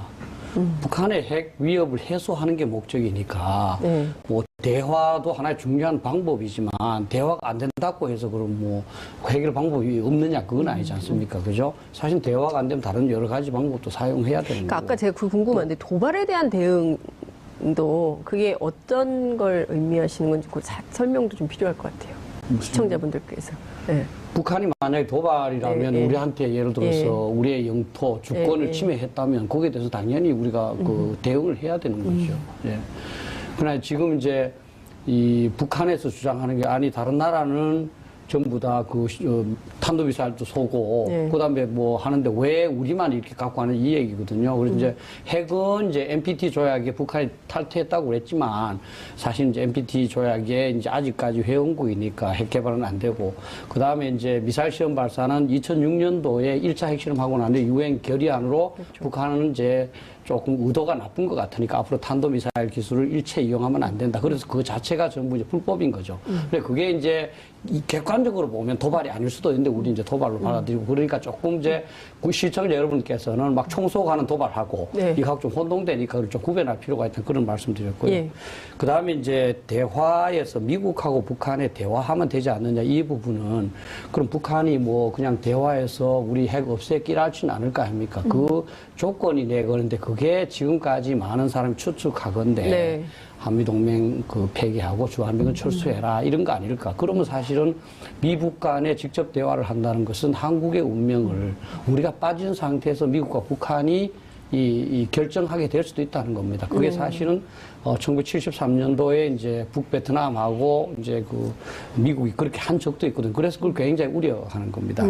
북한의 핵 위협을 해소하는 게 목적이니까 네. 뭐 대화도 하나의 중요한 방법이지만 대화가 안 된다고 해서 그럼 뭐 해결 방법이 없느냐 그건 아니지 않습니까? 그죠? 사실 대화가 안 되면 다른 여러 가지 방법도 사용해야 되는 그러니까 거고. 아까 제가 그 궁금한데 도발에 대한 대응도 그게 어떤 걸 의미하시는 건지 그 설명도 좀 필요할 것 같아요. 시청자분들께서. 네. 북한이 만약에 도발이라면 네, 네. 우리한테 예를 들어서 네. 우리의 영토, 주권을 네. 침해했다면 거기에 대해서 당연히 우리가 그 대응을 해야 되는 거죠. 예. 그러나 지금 이제 이 북한에서 주장하는 게 아니 다른 나라는 전부 다 그 탄도미사일도 쏘고 네. 그다음에 뭐 하는데 왜 우리만 이렇게 갖고 하는 이 얘기거든요. 그래서 이제 핵은 이제 NPT 조약에 북한이 탈퇴했다고 그랬지만 사실 이제 NPT 조약에 이제 아직까지 회원국이니까 핵 개발은 안 되고 그다음에 이제 미사일 시험 발사는 2006년도에 1차 핵실험하고 난 뒤에 유엔 결의안으로 그렇죠. 북한은 이제 조금 의도가 나쁜 것 같으니까 앞으로 탄도미사일 기술을 일체 이용하면 안 된다. 그래서 그 자체가 전부 이제 불법인 거죠. 근데 그게 이제 객관적으로 보면 도발이 아닐 수도 있는데 우리 이제 도발로 받아들이고 그러니까 조금 이제 시청자 여러분께서는 막 총쏘가는 도발하고 네. 이거하고 좀 혼동되니까 그걸 좀 구별할 필요가 있다는 그런 말씀 드렸고요. 예. 그 다음에 이제 대화에서 미국하고 북한의 대화하면 되지 않느냐 이 부분은 그럼 북한이 뭐 그냥 대화해서 우리 핵 없애기를 하지는 않을 거 아닙니까? 그 조건이 내거는데 그게 지금까지 많은 사람이 추측하건데 네. 한미동맹 그 폐기하고 주한미군 철수해라 이런 거 아닐까? 그러면 사실은 미국 간에 직접 대화를 한다는 것은 한국의 운명을 우리가 빠진 상태에서 미국과 북한이 이 결정하게 될 수도 있다는 겁니다. 그게 사실은 1973년도에 이제 북베트남하고 이제 그 미국이 그렇게 한 적도 있거든요. 그래서 그걸 굉장히 우려하는 겁니다.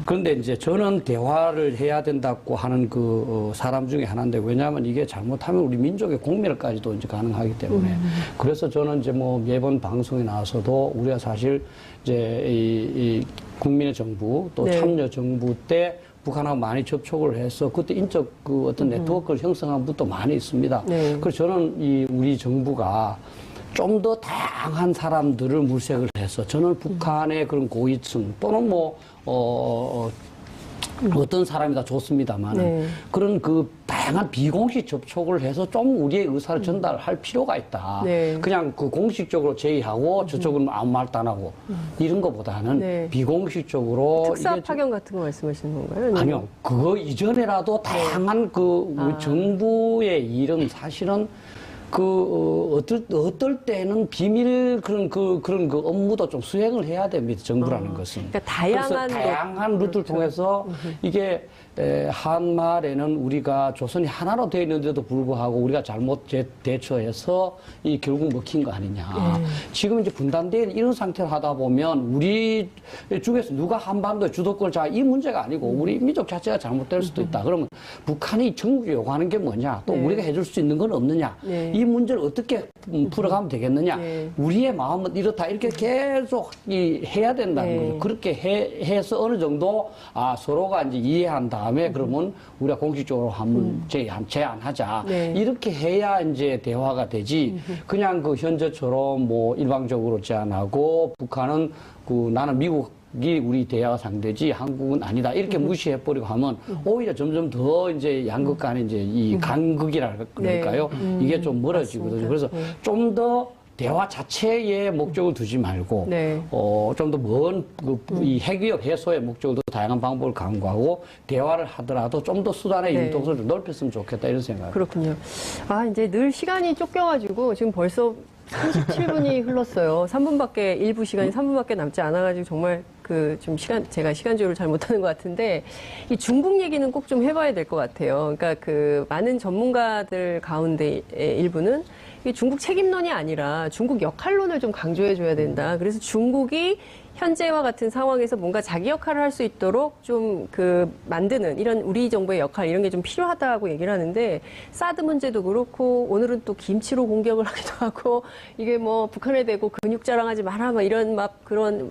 그런데 이제 저는 대화를 해야 된다고 하는 그 사람 중에 하나인데 왜냐하면 이게 잘못하면 우리 민족의 공멸까지도 이제 가능하기 때문에 그래서 저는 이제 뭐 매번 방송에 나와서도 우리가 사실 이제 이 국민의 정부 또 네. 참여 정부 때 북한하고 많이 접촉을 해서 그때 인적 그 어떤 네트워크를 형성한 분도 많이 있습니다. 네. 그래서 저는 이 우리 정부가 좀 더 다양한 사람들을 물색을 해서 저는 북한의 그런 고위층 또는 뭐 어떤 사람이 다 좋습니다만 네. 그런 그 다양한 비공식 접촉을 해서 좀 우리의 의사를 전달할 필요가 있다. 네. 그냥 그 공식적으로 제의하고 저쪽은 아무 말도 안 하고 이런 것보다는 네. 비공식적으로 특사 이게 파견 같은 거 말씀하시는 건가요? 아니요. 그거 이전에라도 다양한 그 우리 정부의 일은 사실은 어떨 때는 비밀 그런 그 업무도 좀 수행을 해야 됩니다. 정부라는 것은. 그러니까 다양한 그래서 다양한 루트를 통해서 이게 한말에는 우리가 조선이 하나로 되어 있는데도 불구하고 우리가 잘못 대처해서 이 결국 먹힌 거 아니냐. 지금 이제 분단되어 있는 이런 상태를 하다 보면 우리 중에서 누가 한반도의 주도권을 이 문제가 아니고 우리 민족 자체가 잘못될 수도 있다. 그러면 북한이 정국이 요구하는 게 뭐냐. 또 우리가 해줄 수 있는 건 없느냐. 이 문제를 어떻게 풀어가면 되겠느냐. 우리의 마음은 이렇다. 이렇게 계속 해야 된다는 거죠. 그렇게 해서 어느 정도 서로가 이제 이해한 다음에 그러면 우리가 공식적으로 한번 제안하자. 이렇게 해야 이제 대화가 되지. 그냥 그 현재처럼 뭐 일방적으로 제안하고 북한은 나는 미국이 우리 대화 상대지 한국은 아니다. 이렇게 무시해버리고 하면 오히려 점점 더 이제 양극 간에 이제 이 간극이랄까요? 이게 좀 멀어지거든요. 그래서 좀 더 대화 자체의 목적을 두지 말고 좀 더 먼 이 핵위협 해소의 목적을 더 다양한 방법을 강구하고 대화를 하더라도 좀 더 수단의 융통성을 좀 넓혔으면 좋겠다 이런 생각. 그렇군요. 이제 늘 시간이 쫓겨가지고 지금 벌써 37분이 흘렀어요. 3분밖에 일부 시간이 3분밖에 남지 않아가지고 정말 제가 시간 조율을 잘 못하는 것 같은데 이 중국 얘기는 꼭 좀 해봐야 될 것 같아요. 그러니까 많은 전문가들 가운데 일부는 이 중국 책임론이 아니라 중국 역할론을 좀 강조해줘야 된다. 그래서 중국이 현재와 같은 상황에서 뭔가 자기 역할을 할 수 있도록 좀 만드는 이런 우리 정부의 역할 이런 게 좀 필요하다고 얘기를 하는데 사드 문제도 그렇고 오늘은 또 김치로 공격을 하기도 하고 이게 뭐 북한에 대고 근육 자랑하지 마라 막 이런 그런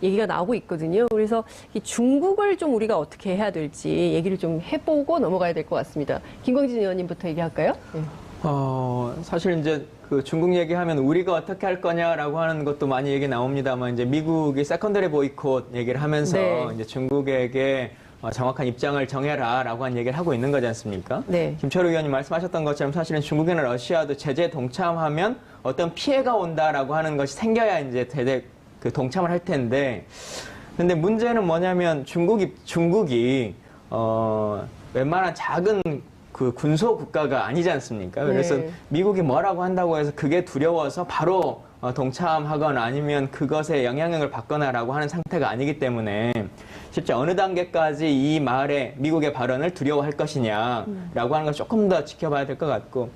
얘기가 나오고 있거든요. 그래서 이 중국을 좀 우리가 어떻게 해야 될지 얘기를 좀 해보고 넘어가야 될 것 같습니다. 김광진 의원님부터 얘기할까요? 네. 사실 이제 중국 얘기하면 우리가 어떻게 할 거냐라고 하는 것도 많이 얘기 나옵니다만 이제 미국이 세컨더리 보이콧 얘기를 하면서 이제 중국에게 정확한 입장을 정해라라고 한 얘기를 하고 있는 거지 않습니까? 네. 김철우 의원님 말씀하셨던 것처럼 사실은 중국이나 러시아도 제재 동참하면 어떤 피해가 온다라고 하는 것이 생겨야 이제 제재 그 동참을 할 텐데, 근데 문제는 뭐냐면 중국이 웬만한 작은 그 군소 국가가 아니지 않습니까? 그래서 네. 미국이 뭐라고 한다고 해서 그게 두려워서 바로 동참하거나 아니면 그것에 영향력을 받거나라고 하는 상태가 아니기 때문에 실제 어느 단계까지 이 말에 미국의 발언을 두려워할 것이냐라고 하는 걸 조금 더 지켜봐야 될 것 같고,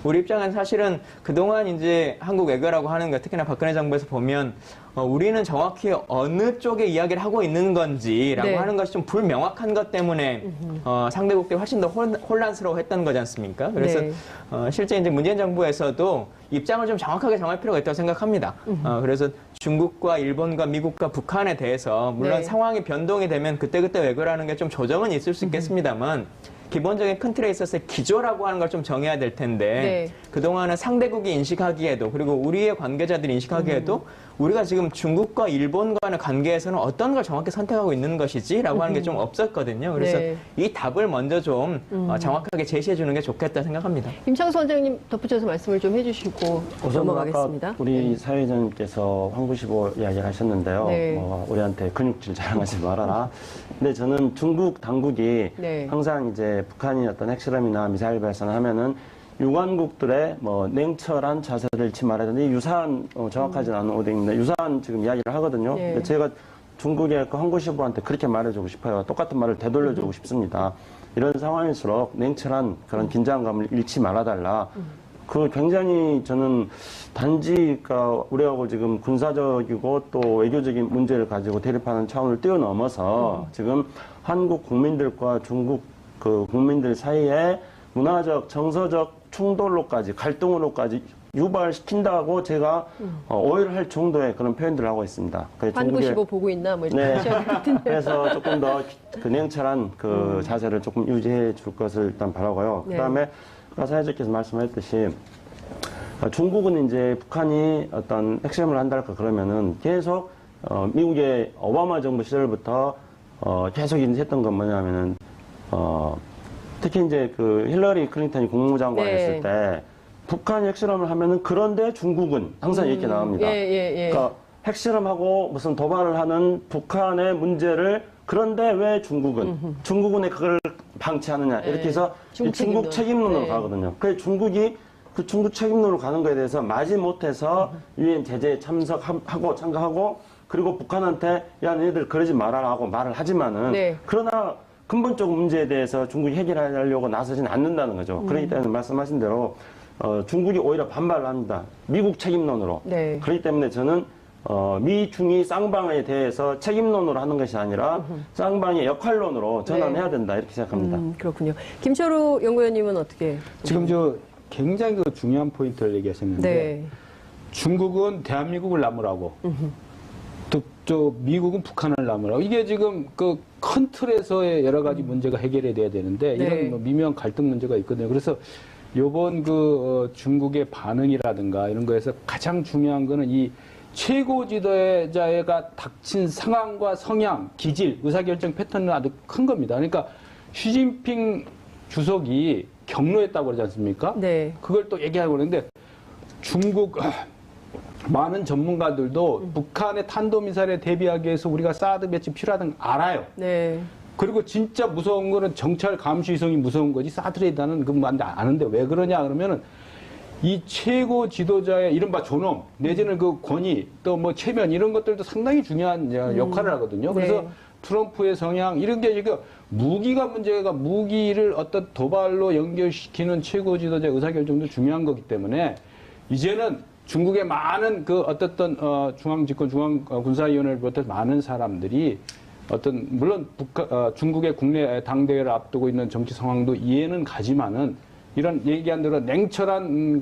우리 입장은 사실은 그동안 이제 한국 외교라고 하는 거, 특히나 박근혜 정부에서 보면 우리는 정확히 어느 쪽의 이야기를 하고 있는 건지라고 네. 하는 것이 좀 불명확한 것 때문에 상대국들이 훨씬 더 혼란스러워했던 거지 않습니까? 그래서 네. 실제 이제 문재인 정부에서도 입장을 좀 정확하게 정할 필요가 있다고 생각합니다. 그래서 중국과 일본과 미국과 북한에 대해서 물론 네. 상황이 변동이 되면 그때그때 외교라는 게 좀 조정은 있을 수 있겠습니다만 기본적인 큰 틀에 있어서의 기조라고 하는 걸 좀 정해야 될 텐데 네. 그동안은 상대국이 인식하기에도 그리고 우리의 관계자들이 인식하기에도 우리가 지금 중국과 일본 간의 관계에서는 어떤 걸 정확히 선택하고 있는 것이지라고 하는 게 좀 없었거든요. 그래서 네. 이 답을 먼저 좀 정확하게 제시해 주는 게 좋겠다 생각합니다. 김창수 원장님 덧붙여서 말씀을 좀 해주시고 우선 넘어가겠습니다. 아까 우리 사회자님께서 황구시보 이야기를 하셨는데요. 네. 우리한테 근육질 자랑하지 말아라. 근데 저는 중국 당국이 네. 항상 이제 북한이 어떤 핵실험이나 미사일 발사를 하면은 유관국들의 냉철한 자세를 잃지 말아야 되는데 유사한 정확하지 않은 오딩인데 유사한 지금 이야기를 하거든요. 네. 근데 제가 중국의 그 황구시보한테 그렇게 말해주고 싶어요. 똑같은 말을 되돌려주고 싶습니다. 이런 상황일수록 냉철한 그런 긴장감을 잃지 말아달라. 그 굉장히 저는 단지가 우리하고 지금 군사적이고 또 외교적인 문제를 가지고 대립하는 차원을 뛰어넘어서 지금 한국 국민들과 중국 그 국민들 사이에 문화적, 정서적 충돌로까지, 갈등으로까지 유발시킨다고 제가 오해를 할 정도의 그런 표현들을 하고 있습니다. 한구시보 보고 있나 뭐 이렇게 네. 하셔야 될 텐데. 그래서 조금 더 그 냉철한 그 자세를 조금 유지해 줄 것을 일단 바라고요. 네. 그다음에 아까 사회자께서 말씀하셨듯이 중국은 이제 북한이 어떤 핵실험을 한달까 그러면은 계속 미국의 오바마 정부 시절부터 계속 했던 건 뭐냐면은 특히 이제 그 힐러리 클린턴이 국무장관 네. 했을 때 북한이 핵실험을 하면은 그런데 중국은 항상 이렇게 나옵니다. 예. 그러니까 핵실험하고 무슨 도발을 하는 북한의 문제를 그런데 왜 중국은 왜 그걸 방치하느냐 이렇게 해서 중국 중국 책임론으로 네. 가거든요. 그래서 중국이 그 중국 책임론으로 가는 거에 대해서 마지 못해서 유엔 제재에 참가하고 그리고 북한한테 야 너희들 그러지 말아라 하고 말을 하지만은 네. 그러나 근본적 문제에 대해서 중국이 해결하려고 나서진 않는다는 거죠. 그렇기 때문에 말씀하신 대로 중국이 오히려 반발을 합니다. 미국 책임론으로. 네. 그렇기 때문에 저는 미중이 쌍방에 대해서 책임론으로 하는 것이 아니라 쌍방의 역할론으로 전환해야 된다 이렇게 생각합니다. 그렇군요. 김철우 연구위원님은 어떻게? 지금 굉장히 그 중요한 포인트를 얘기하셨는데 네. 중국은 대한민국을 나무라고 또 미국은 북한을 나무라고 이게 지금 그 큰 틀에서의 여러 가지 문제가 해결이 돼야 되는데 네. 이런 미묘한 갈등 문제가 있거든요. 그래서 요번 중국의 반응이라든가 이런 거에서 가장 중요한 거는 이 최고 지도자가 닥친 상황과 성향, 기질, 의사결정 패턴은 아주 큰 겁니다. 그러니까 시진핑 주석이 경로했다고 그러지 않습니까? 네. 그걸 또 얘기하고 그러는데 중국 많은 전문가들도 북한의 탄도미사일에 대비하기 위해서 우리가 사드 배치 필요하다는 거 알아요. 네. 그리고 진짜 무서운 거는 정찰 감시 위성이 무서운 거지 사드레이더는 그거 아는데 왜 그러냐 그러면은 이 최고 지도자의 이른바 존엄 내지는 그 권위 또 뭐 체면 이런 것들도 상당히 중요한 역할을 하거든요. 그래서 네. 트럼프의 성향 이런 게 지금 무기가 문제가 무기를 어떤 도발로 연결시키는 최고 지도자의 의사결정도 중요한 거기 때문에 이제는 중국의 많은 그 어떻든 중앙집권 중앙군사위원회를 비롯해서 많은 사람들이 어떤 물론 중국의 국내 당대회를 앞두고 있는 정치 상황도 이해는 가지만은 이런 얘기한 대로 냉철한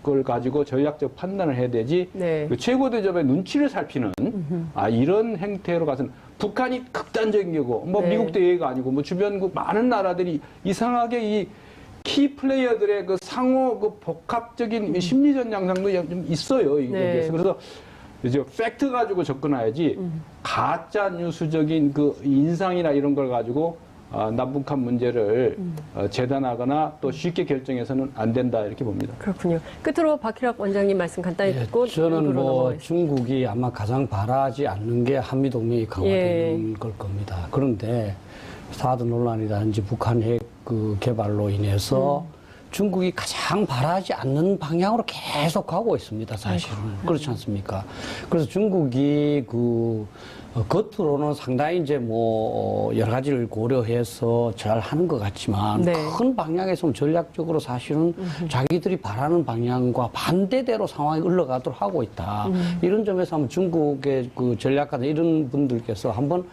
걸 가지고 전략적 판단을 해야 되지 네. 그 최고 대접의 눈치를 살피는 이런 행태로 가서는 북한이 극단적인 경우 뭐 네. 미국도 예외가 아니고 뭐 주변국 많은 나라들이 이상하게 이 키 플레이어들의 그 상호 그 복합적인 심리전 양상도 좀 있어요. 네. 그래서 이제 팩트 가지고 접근해야지 가짜 뉴스적인 그 인상이나 이런 걸 가지고 남북한 문제를 재단하거나 또 쉽게 결정해서는 안 된다 이렇게 봅니다. 그렇군요. 끝으로 박희락 원장님 말씀 간단히 듣고 저는 뭐 넘어가겠습니다. 중국이 아마 가장 바라지 않는 게 한미동맹이 강화되는 걸 겁니다. 그런데 사드 논란이라든지 북한 핵 그 개발로 인해서 중국이 가장 바라지 않는 방향으로 계속 가고 있습니다, 사실은. 그렇지 않습니까? 그래서 중국이 겉으로는 상당히 이제 뭐 여러 가지를 고려해서 잘 하는 것 같지만 네. 큰 방향에서는 전략적으로 사실은 자기들이 바라는 방향과 반대대로 상황이 흘러가도록 하고 있다. 이런 점에서 한번 중국의 그 전략가들 이런 분들께서 한번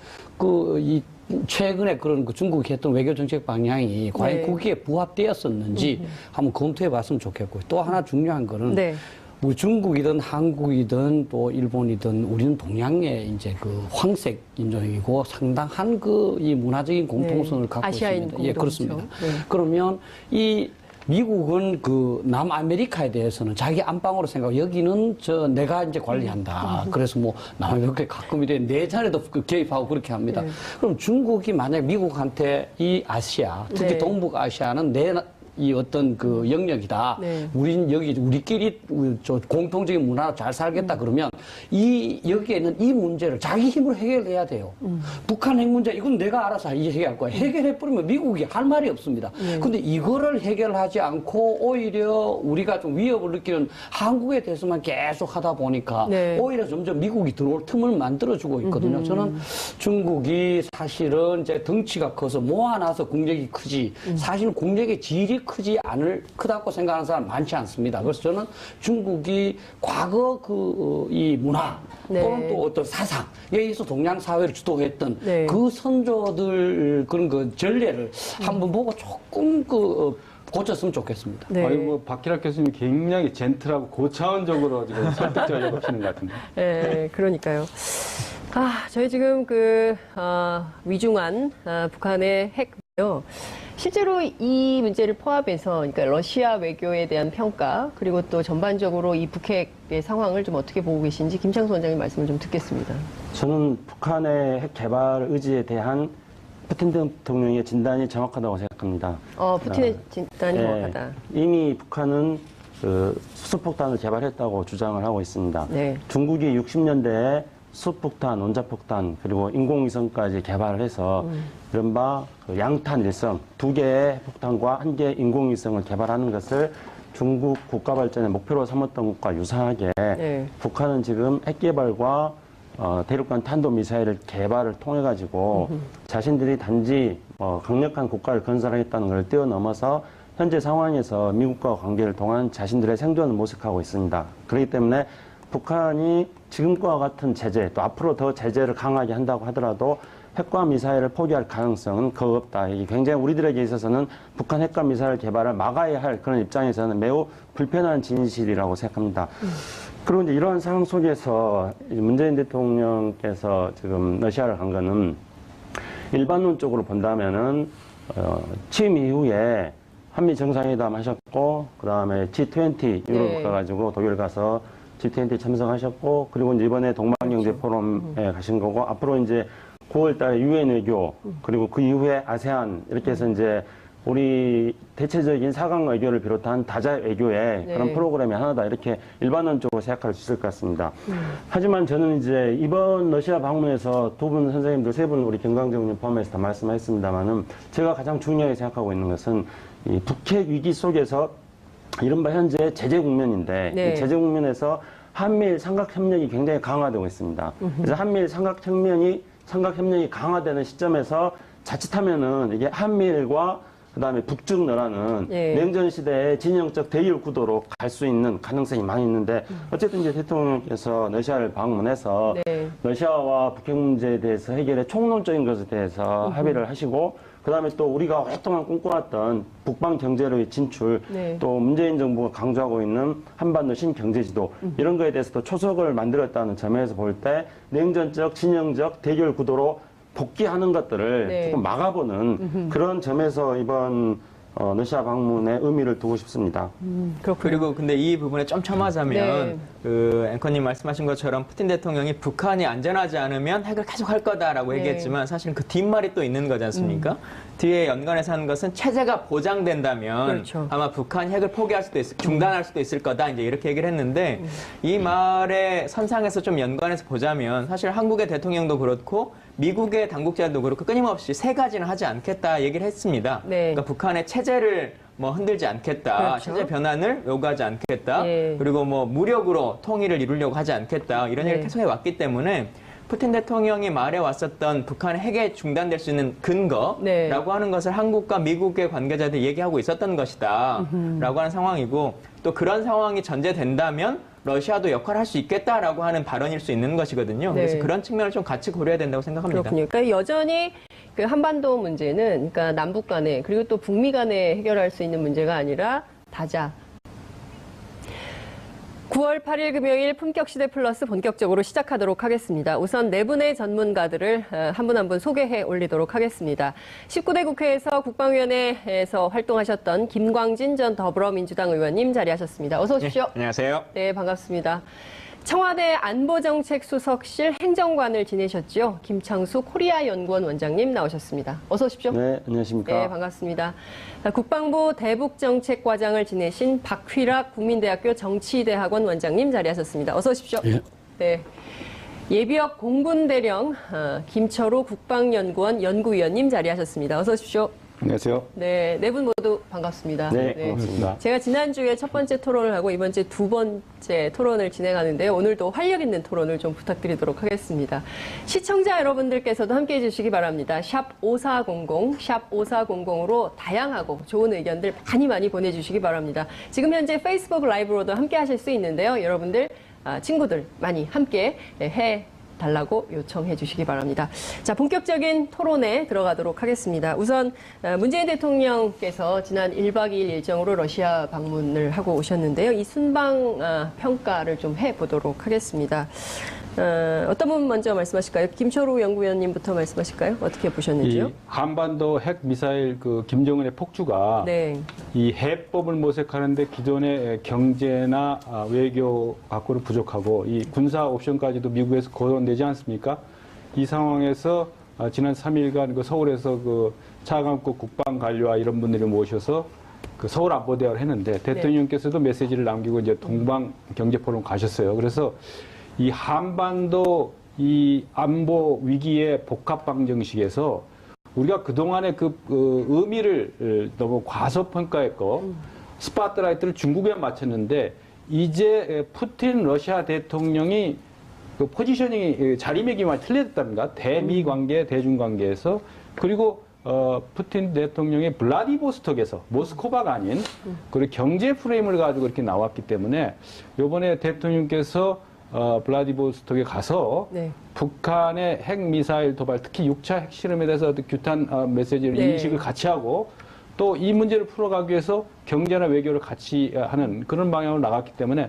이 최근에 그런 중국이 했던 외교 정책 방향이 과연 네. 거기에 부합되었었는지 한번 검토해 봤으면 좋겠고 또 하나 중요한 거는 네. 뭐 중국이든 한국이든 또 일본이든 우리는 동양의 이제 그 황색 인종이고 상당한 이 문화적인 공통성을 갖고 아시아인 있습니다. 예, 공동체. 그렇습니다. 네. 그러면 이 미국은 그 남아메리카에 대해서는 자기 안방으로 생각하고 여기는 내가 이제 관리한다. 그래서 뭐 남아메리카에 가끔 이래 내전에도 개입하고 그렇게 합니다. 그럼 중국이 만약 미국한테 이 아시아, 특히 네. 동북아시아는 이 어떤 그 영역이다. 네. 우리는 여기 우리끼리 공통적인 문화로 잘 살겠다 그러면 여기에는 이 문제를 자기 힘으로 해결해야 돼요. 북한 핵 문제 이건 내가 알아서 해결할 거야. 해결해 버리면 미국이 할 말이 없습니다. 근데 이거를 해결하지 않고 오히려 우리가 좀 위협을 느끼는 한국에 대해서만 계속 하다 보니까 네. 오히려 점점 미국이 들어올 틈을 만들어주고 있거든요. 저는 중국이 사실은 이제 덩치가 커서 모아놔서 공격이 크지 사실 공격의 질이 크다고 생각하는 사람 많지 않습니다. 그래서 저는 중국이 과거 이 문화 네. 또는 또 어떤 사상 여기서 동양 사회를 주도했던 네. 그 선조들 그런 그 전례를 한번 보고 조금 고쳤으면 좋겠습니다. 네. 아이고 박희락 교수님 굉장히 젠틀하고 고차원적으로 지금 설득적으로 해보시는 것 같은데. 네, 그러니까요. 저희 지금 위중한 북한의 핵요. 실제로 이 문제를 포함해서, 그러니까 러시아 외교에 대한 평가, 그리고 또 전반적으로 이 북핵의 상황을 좀 어떻게 보고 계신지 김창수 원장님 말씀을 좀 듣겠습니다. 저는 북한의 핵 개발 의지에 대한 푸틴 대통령의 진단이 정확하다고 생각합니다. 푸틴의 진단이 정확하다. 이미 북한은 수소폭탄을 개발했다고 주장을 하고 있습니다. 네. 중국이 60년대에 수폭탄, 원자폭탄, 그리고 인공위성까지 개발을 해서 이른바 양탄 일성, 2개의 폭탄과 1개의 인공위성을 개발하는 것을 중국 국가 발전의 목표로 삼았던 것과 유사하게 네. 북한은 지금 핵 개발과 대륙간 탄도미사일을 개발을 통해 가지고 자신들이 단지 강력한 국가를 건설하겠다는 걸 뛰어넘어서 현재 상황에서 미국과 관계를 통한 자신들의 생존을 모색하고 있습니다. 그렇기 때문에 북한이 지금과 같은 제재, 또 앞으로 더 제재를 강하게 한다고 하더라도 핵과 미사일을 포기할 가능성은 거의 없다. 이게 굉장히 우리들에게 있어서는 북한 핵과 미사일 개발을 막아야 할 그런 입장에서는 매우 불편한 진실이라고 생각합니다. 그리고 이제 이런 상황 속에서 문재인 대통령께서 지금 러시아를 간 거는 일반론적으로 본다면은 취임 이후에 한미 정상회담 하셨고, 그 다음에 G20 유럽 가가지고 독일 가서 G20 참석하셨고, 그리고 이제 이번에 동방경제 포럼에 가신 거고, 앞으로 이제 9월 달에 유엔 외교, 그리고 그 이후에 아세안, 이렇게 해서 이제 우리 대체적인 4강 외교를 비롯한 다자 외교의 그런 프로그램이 하나다, 이렇게 일반론적으로 생각할 수 있을 것 같습니다. 하지만 저는 이제 이번 러시아 방문에서 두 분 선생님들, 세 분 우리 김광정님 포함해서 다 말씀하셨습니다만은 제가 가장 중요하게 생각하고 있는 것은 이 북핵 위기 속에서 이른바 현재 제재 국면인데, 이 제재 국면에서 한미일 삼각협력이 굉장히 강화되고 있습니다. 그래서 한미일 삼각협력이 강화되는 시점에서 자칫하면은 이게 한미일과 그다음에 북중러라는 냉전 시대의 진영적 대결 구도로 갈 수 있는 가능성이 많이 있는데, 어쨌든 이제 대통령께서 러시아를 방문해서 러시아와 북핵 문제에 대해서 해결의 총론적인 것에 대해서 합의를 하시고, 그다음에 또 우리가 오랫동안 꿈꿔왔던 북방 경제로의 진출, 또 문재인 정부가 강조하고 있는 한반도 신경제지도, 이런 거에 대해서도 초석을 만들었다는 점에서 볼 때 냉전적 진영적 대결 구도로 복귀하는 것들을 조금 막아보는 그런 점에서 이번 러시아 방문에 의미를 두고 싶습니다. 그렇군요. 그리고 근데 이 부분에 좀 첨하자면 네. 그 앵커님 말씀하신 것처럼 푸틴 대통령이 북한이 안전하지 않으면 핵을 계속 할 거다라고 네. 얘기했지만 사실 그 뒷말이 또 있는 거지 않습니까? 뒤에 연관해서 하는 것은 체제가 보장된다면 그렇죠. 아마 북한이 핵을 포기할 수도 중단할 수도 있을 거다 이제 이렇게 얘기를 했는데 이 말의 선상에서 좀 연관해서 보자면 사실 한국의 대통령도 그렇고 미국의 당국자도 그렇고 끊임없이 세 가지는 하지 않겠다 얘기를 했습니다. 네. 그러니까 북한의 체제를 뭐 흔들지 않겠다. 그렇죠. 체제 변환을 요구하지 않겠다. 예. 그리고 뭐 무력으로 통일을 이루려고 하지 않겠다. 이런 네. 얘기를 계속 해왔기 때문에 푸틴 대통령이 말해왔었던 북한의 핵에 중단될 수 있는 근거라고 네. 하는 것을 한국과 미국의 관계자들이 얘기하고 있었던 것이다. 라고 하는 상황이고 또 그런 상황이 전제된다면 러시아도 역할을 할 수 있겠다라고 하는 발언일 수 있는 것이거든요. 네. 그래서 그런 측면을 좀 같이 고려해야 된다고 생각합니다. 그렇군요. 그러니까 여전히 그 한반도 문제는 그러니까 남북 간에 그리고 또 북미 간에 해결할 수 있는 문제가 아니라 다자. 9월 8일 금요일 품격시대 플러스 본격적으로 시작하도록 하겠습니다. 우선 네 분의 전문가들을 한 분 한 분 소개해 올리도록 하겠습니다. 19대 국회에서 국방위원회에서 활동하셨던 김광진 전 더불어민주당 의원님 자리하셨습니다. 어서 오십시오. 네, 안녕하세요. 네, 반갑습니다. 청와대 안보정책수석실 행정관을 지내셨죠. 김창수 코리아연구원 원장님 나오셨습니다. 어서 오십시오. 네, 안녕하십니까. 네, 반갑습니다. 국방부 대북정책과장을 지내신 박휘락 국민대학교 정치대학원 원장님 자리하셨습니다. 어서 오십시오. 예. 네. 예비역 공군대령 김철우 국방연구원 연구위원님 자리하셨습니다. 어서 오십시오. 안녕하세요. 네, 네 분 모두 반갑습니다. 네, 반갑습니다. 제가 지난주에 첫 번째 토론을 하고 이번 주에 두 번째 토론을 진행하는데요. 오늘도 활력 있는 토론을 좀 부탁드리도록 하겠습니다. 시청자 여러분들께서도 함께 해주시기 바랍니다. 샵 5400, 샵 5400으로 다양하고 좋은 의견들 많이 보내주시기 바랍니다. 지금 현재 페이스북 라이브로도 함께 하실 수 있는데요. 여러분들, 친구들 많이 함께 달라고 요청해 주시기 바랍니다. 자, 본격적인 토론에 들어가도록 하겠습니다. 우선 문재인 대통령께서 지난 1박 2일 일정으로 러시아 방문을 하고 오셨는데요. 이 순방 평가를 좀 해보도록 하겠습니다. 어떤 분 먼저 말씀하실까요? 김철우 연구위원님부터 말씀하실까요? 어떻게 보셨는지요? 이 한반도 핵 미사일 그 김정은의 폭주가 네. 이 해법을 모색하는데 기존의 경제나 외교 갖고는 부족하고 이 군사 옵션까지도 미국에서 거론되지 않습니까? 이 상황에서 지난 3일간 그 서울에서 그 차관급 국방 관료와 이런 분들을 모셔서 그 서울 안보대화를 했는데 대통령께서도 메시지를 남기고 이제 동방 경제포럼 가셨어요. 그래서 이 한반도 이 안보 위기의 복합 방정식에서 우리가 그동안의 그 의미를 너무 과소평가했고 스파트라이트를 중국에 맞췄는데 이제 푸틴 러시아 대통령이 그 포지셔닝이 자리매김이 많이 틀렸답니다. 대미 관계, 대중 관계에서 그리고 푸틴 대통령이 블라디보스톡에서 모스크바가 아닌 그리고 경제 프레임을 가지고 이렇게 나왔기 때문에 이번에 대통령께서 블라디보스톡에 가서 네. 북한의 핵미사일 도발, 특히 6차 핵실험에 대해서 규탄 메시지를 네. 인식을 같이 하고 또 이 문제를 풀어가기 위해서 경제나 외교를 같이 하는 그런 방향으로 나갔기 때문에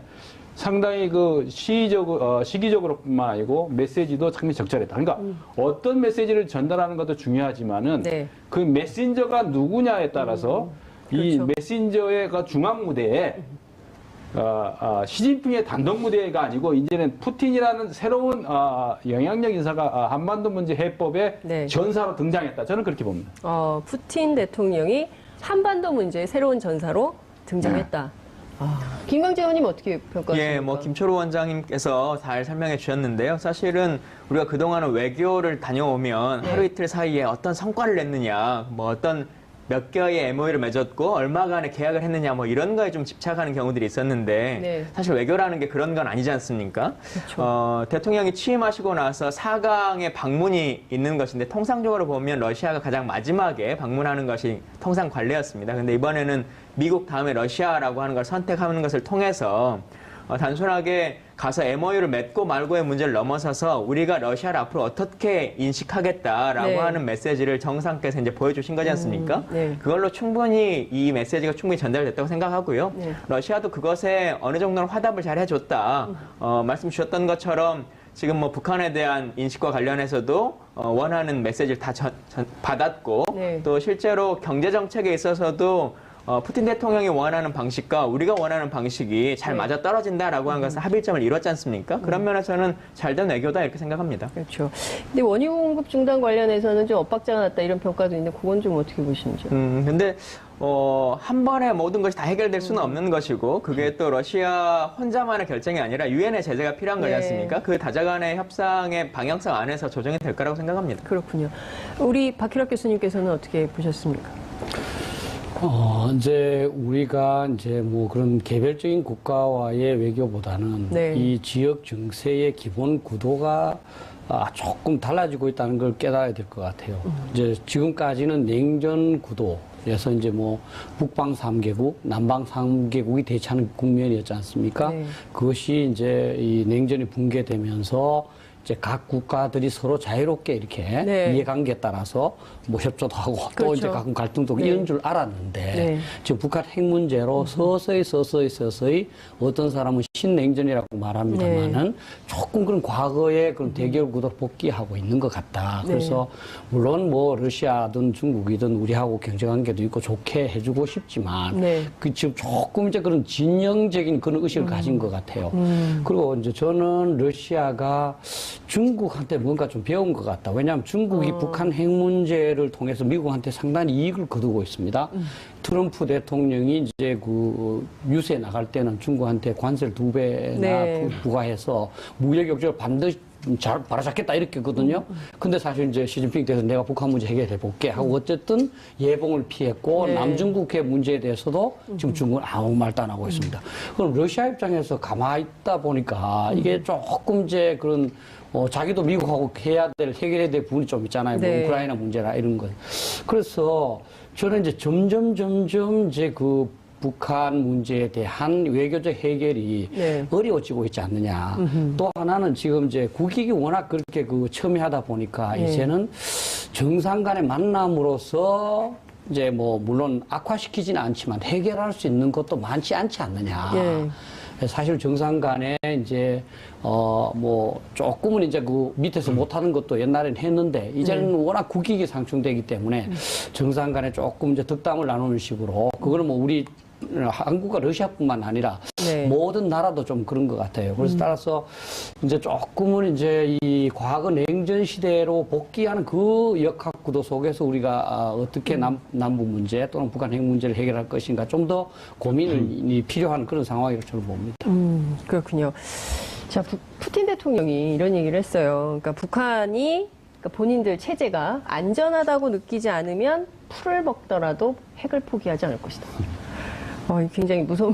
상당히 그 시기적으로뿐만 아니고 메시지도 상당히 적절했다. 그러니까 어떤 메시지를 전달하는 것도 중요하지만은 네. 그 메신저가 누구냐에 따라서 이 그렇죠. 메신저의 그 중앙 무대에 시진핑의 단독 무대가 아니고 이제는 푸틴이라는 새로운 영향력 인사가 한반도 문제 해법의 네. 전사로 등장했다. 저는 그렇게 봅니다. 푸틴 대통령이 한반도 문제의 새로운 전사로 등장했다. 김광재 의원님 어떻게 평가하십니까? 예, 뭐 김철우 원장님께서 잘 설명해 주셨는데요. 사실은 우리가 그동안은 외교를 다녀오면 하루 이틀 사이에 어떤 성과를 냈느냐, 뭐 어떤 몇 개의 MOU를 맺었고 얼마간의 계약을 했느냐 뭐 이런 거에 좀 집착하는 경우들이 있었는데 네. 사실 외교라는 게 그런 건 아니지 않습니까? 그렇죠. 대통령이 취임하시고 나서 4강의 방문이 있는 것인데 통상적으로 보면 러시아가 가장 마지막에 방문하는 것이 통상 관례였습니다. 근데 이번에는 미국 다음에 러시아라고 하는 걸 선택하는 것을 통해서 단순하게 가서 MOU를 맺고 말고의 문제를 넘어서서 우리가 러시아를 앞으로 어떻게 인식하겠다라고 네. 하는 메시지를 정상께서 이제 보여주신 거지 않습니까? 네. 그걸로 충분히 이 메시지가 충분히 전달됐다고 생각하고요. 네. 러시아도 그것에 어느 정도는 화답을 잘 해줬다. 말씀 주셨던 것처럼 지금 뭐 북한에 대한 인식과 관련해서도 원하는 메시지를 다 받았고 네. 또 실제로 경제 정책에 있어서도 푸틴 대통령이 원하는 방식과 우리가 원하는 방식이 잘 맞아 떨어진다라고 하는 것은 합의점을 이뤘지 않습니까? 그런 면에서는 잘된 외교다 이렇게 생각합니다. 그렇죠. 근데 원유 공급 중단 관련해서는 좀 엇박자가 났다 이런 평가도 있는데 그건 좀 어떻게 보시는지요? 근데 한 번에 모든 것이 다 해결될 수는 없는 것이고 그게 또 러시아 혼자만의 결정이 아니라 유엔의 제재가 필요한 거지 네. 않습니까? 그 다자간의 협상의 방향성 안에서 조정이 될 거라고 생각합니다. 그렇군요. 우리 박희락 교수님께서는 어떻게 보셨습니까? 이제 우리가 이제 뭐 그런 개별적인 국가와의 외교보다는 네. 이 지역 정세의 기본 구도가 조금 달라지고 있다는 걸 깨달아야 될 것 같아요. 이제 지금까지는 냉전 구도에서 이제 뭐 북방 3개국, 남방 3개국이 대치하는 국면이었지 않습니까? 네. 그것이 이제 이 냉전이 붕괴되면서 이제 각 국가들이 서로 자유롭게 이렇게 네. 이해관계에 따라서 뭐 협조도 하고 또 그렇죠. 이제 가끔 갈등도 네. 이런 줄 알았는데 네. 지금 북한 핵 문제로 서서히 어떤 사람은 신냉전이라고 말합니다만은 네. 조금 그런 과거의 그런 대결 구도를 복귀하고 있는 것 같다. 네. 그래서 물론 뭐 러시아든 중국이든 우리하고 경제관계도 있고 좋게 해주고 싶지만 네. 그 지금 조금 이제 그런 진영적인 그런 의식을 가진 것 같아요. 그리고 이제 저는 러시아가 중국한테 뭔가 좀 배운 것 같다. 왜냐하면 중국이 북한 핵 문제를 통해서 미국한테 상당히 이익을 거두고 있습니다. 트럼프 대통령이 이제 그 유세 나갈 때는 중국한테 관세를 2배나 네. 부과해서 무역 역적을 반드시 잘 바로잡겠다 이렇게 했거든요. 근데 사실 이제 시진핑 대해서 내가 북한 문제 해결해 볼게 하고 어쨌든 예봉을 피했고 네. 남중국해 문제에 대해서도 지금 중국은 아무 말도 안 하고 있습니다. 그럼 러시아 입장에서 가만히 있다 보니까 이게 조금 이제 그런 자기도 미국하고 해결해야 될 부분이 좀 있잖아요. 뭐 네. 우크라이나 문제라 이런 거. 그래서 저는 이제 점점 이제 그 북한 문제에 대한 외교적 해결이 네. 어려워지고 있지 않느냐. 또 하나는 지금 이제 국익이 워낙 그렇게 그 첨예하다 보니까 네. 이제는 정상 간의 만남으로서 이제 뭐 물론 악화시키지는 않지만 해결할 수 있는 것도 많지 않지 않느냐. 네. 사실 정상 간에 이제 뭐 조금은 이제 그 밑에서 못하는 것도 옛날엔 했는데 이제는 워낙 국익이 상충되기 때문에 정상 간에 조금 이제 덕담을 나누는 식으로 그거는 뭐 우리 한국과 러시아뿐만 아니라 네. 모든 나라도 좀 그런 것 같아요. 그래서 따라서 이제 조금은 이제 이 과거 냉전 시대로 복귀하는 그 역학 구도 속에서 우리가 어떻게 남북 문제 또는 북한 핵 문제를 해결할 것인가 좀 더 고민이 필요한 그런 상황이라고 저는 봅니다. 그렇군요. 자, 푸틴 대통령이 이런 얘기를 했어요. 그러니까 북한이 그러니까 본인들 체제가 안전하다고 느끼지 않으면 풀을 먹더라도 핵을 포기하지 않을 것이다. 굉장히 무서운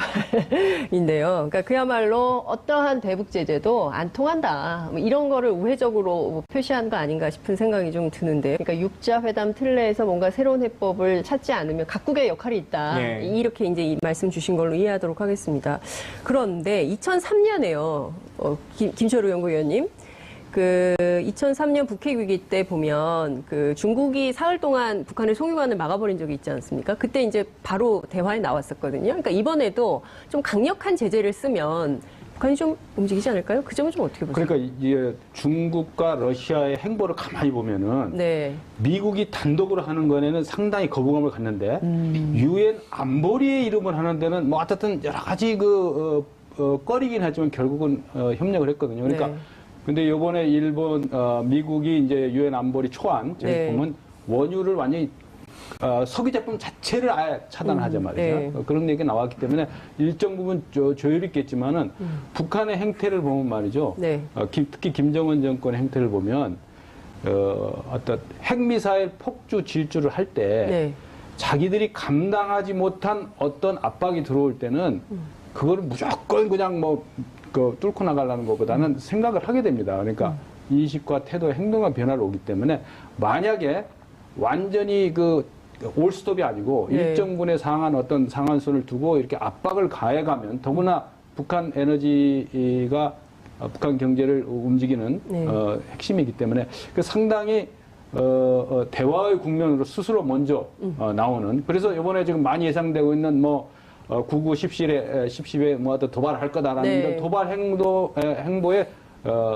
말인데요. 그러니까 그야말로 어떠한 대북 제재도 안 통한다. 뭐 이런 거를 우회적으로 표시한 거 아닌가 싶은 생각이 좀 드는데요. 그러니까 육자 회담 틀내에서 뭔가 새로운 해법을 찾지 않으면 각국의 역할이 있다. 네. 이렇게 이제 이 말씀 주신 걸로 이해하도록 하겠습니다. 그런데 2003년에요. 김철우 연구위원님. 그 2003년 북핵 위기 때 보면 그 중국이 사흘 동안 북한의 송유관을 막아버린 적이 있지 않습니까? 그때 이제 바로 대화에 나왔었거든요. 그러니까 이번에도 좀 강력한 제재를 쓰면 북한이 좀 움직이지 않을까요? 그 점은 좀 어떻게 보세요? 그러니까 이제 중국과 러시아의 행보를 가만히 보면은 네. 미국이 단독으로 하는 거에는 상당히 거부감을 갖는데 유엔 안보리의 이름을 하는 데는 뭐 어쨌든 여러 가지 꺼리긴 하지만 결국은 협력을 했거든요. 그러니까 네. 근데 이번에 일본, 미국이 이제 유엔 안보리 초안 저기 네. 보면 원유를 완전히 석유 제품 자체를 아예 차단하자 말이죠. 네. 그런 얘기가 나왔기 때문에 일정 부분 조율이 있겠지만은 북한의 행태를 보면 말이죠. 네. 특히 김정은 정권의 행태를 보면 어떤 핵미사일 폭주 질주를 할 때 네. 자기들이 감당하지 못한 어떤 압박이 들어올 때는 그걸 무조건 그냥 뚫고 나가려는 것보다는 생각을 하게 됩니다. 그러니까 인식과 태도, 행동과 변화를 오기 때문에 만약에 완전히 올스톱이 아니고 네. 일정분에 상한 어떤 상한선을 두고 이렇게 압박을 가해가면 더구나 북한 에너지가 북한 경제를 움직이는 네. 핵심이기 때문에 상당히 대화의 국면으로 스스로 먼저 나오는 그래서 이번에 지금 많이 예상되고 있는 9.9, 10.10에 뭐 어떤 도발을 할 거다라는 네. 이런 도발 행보의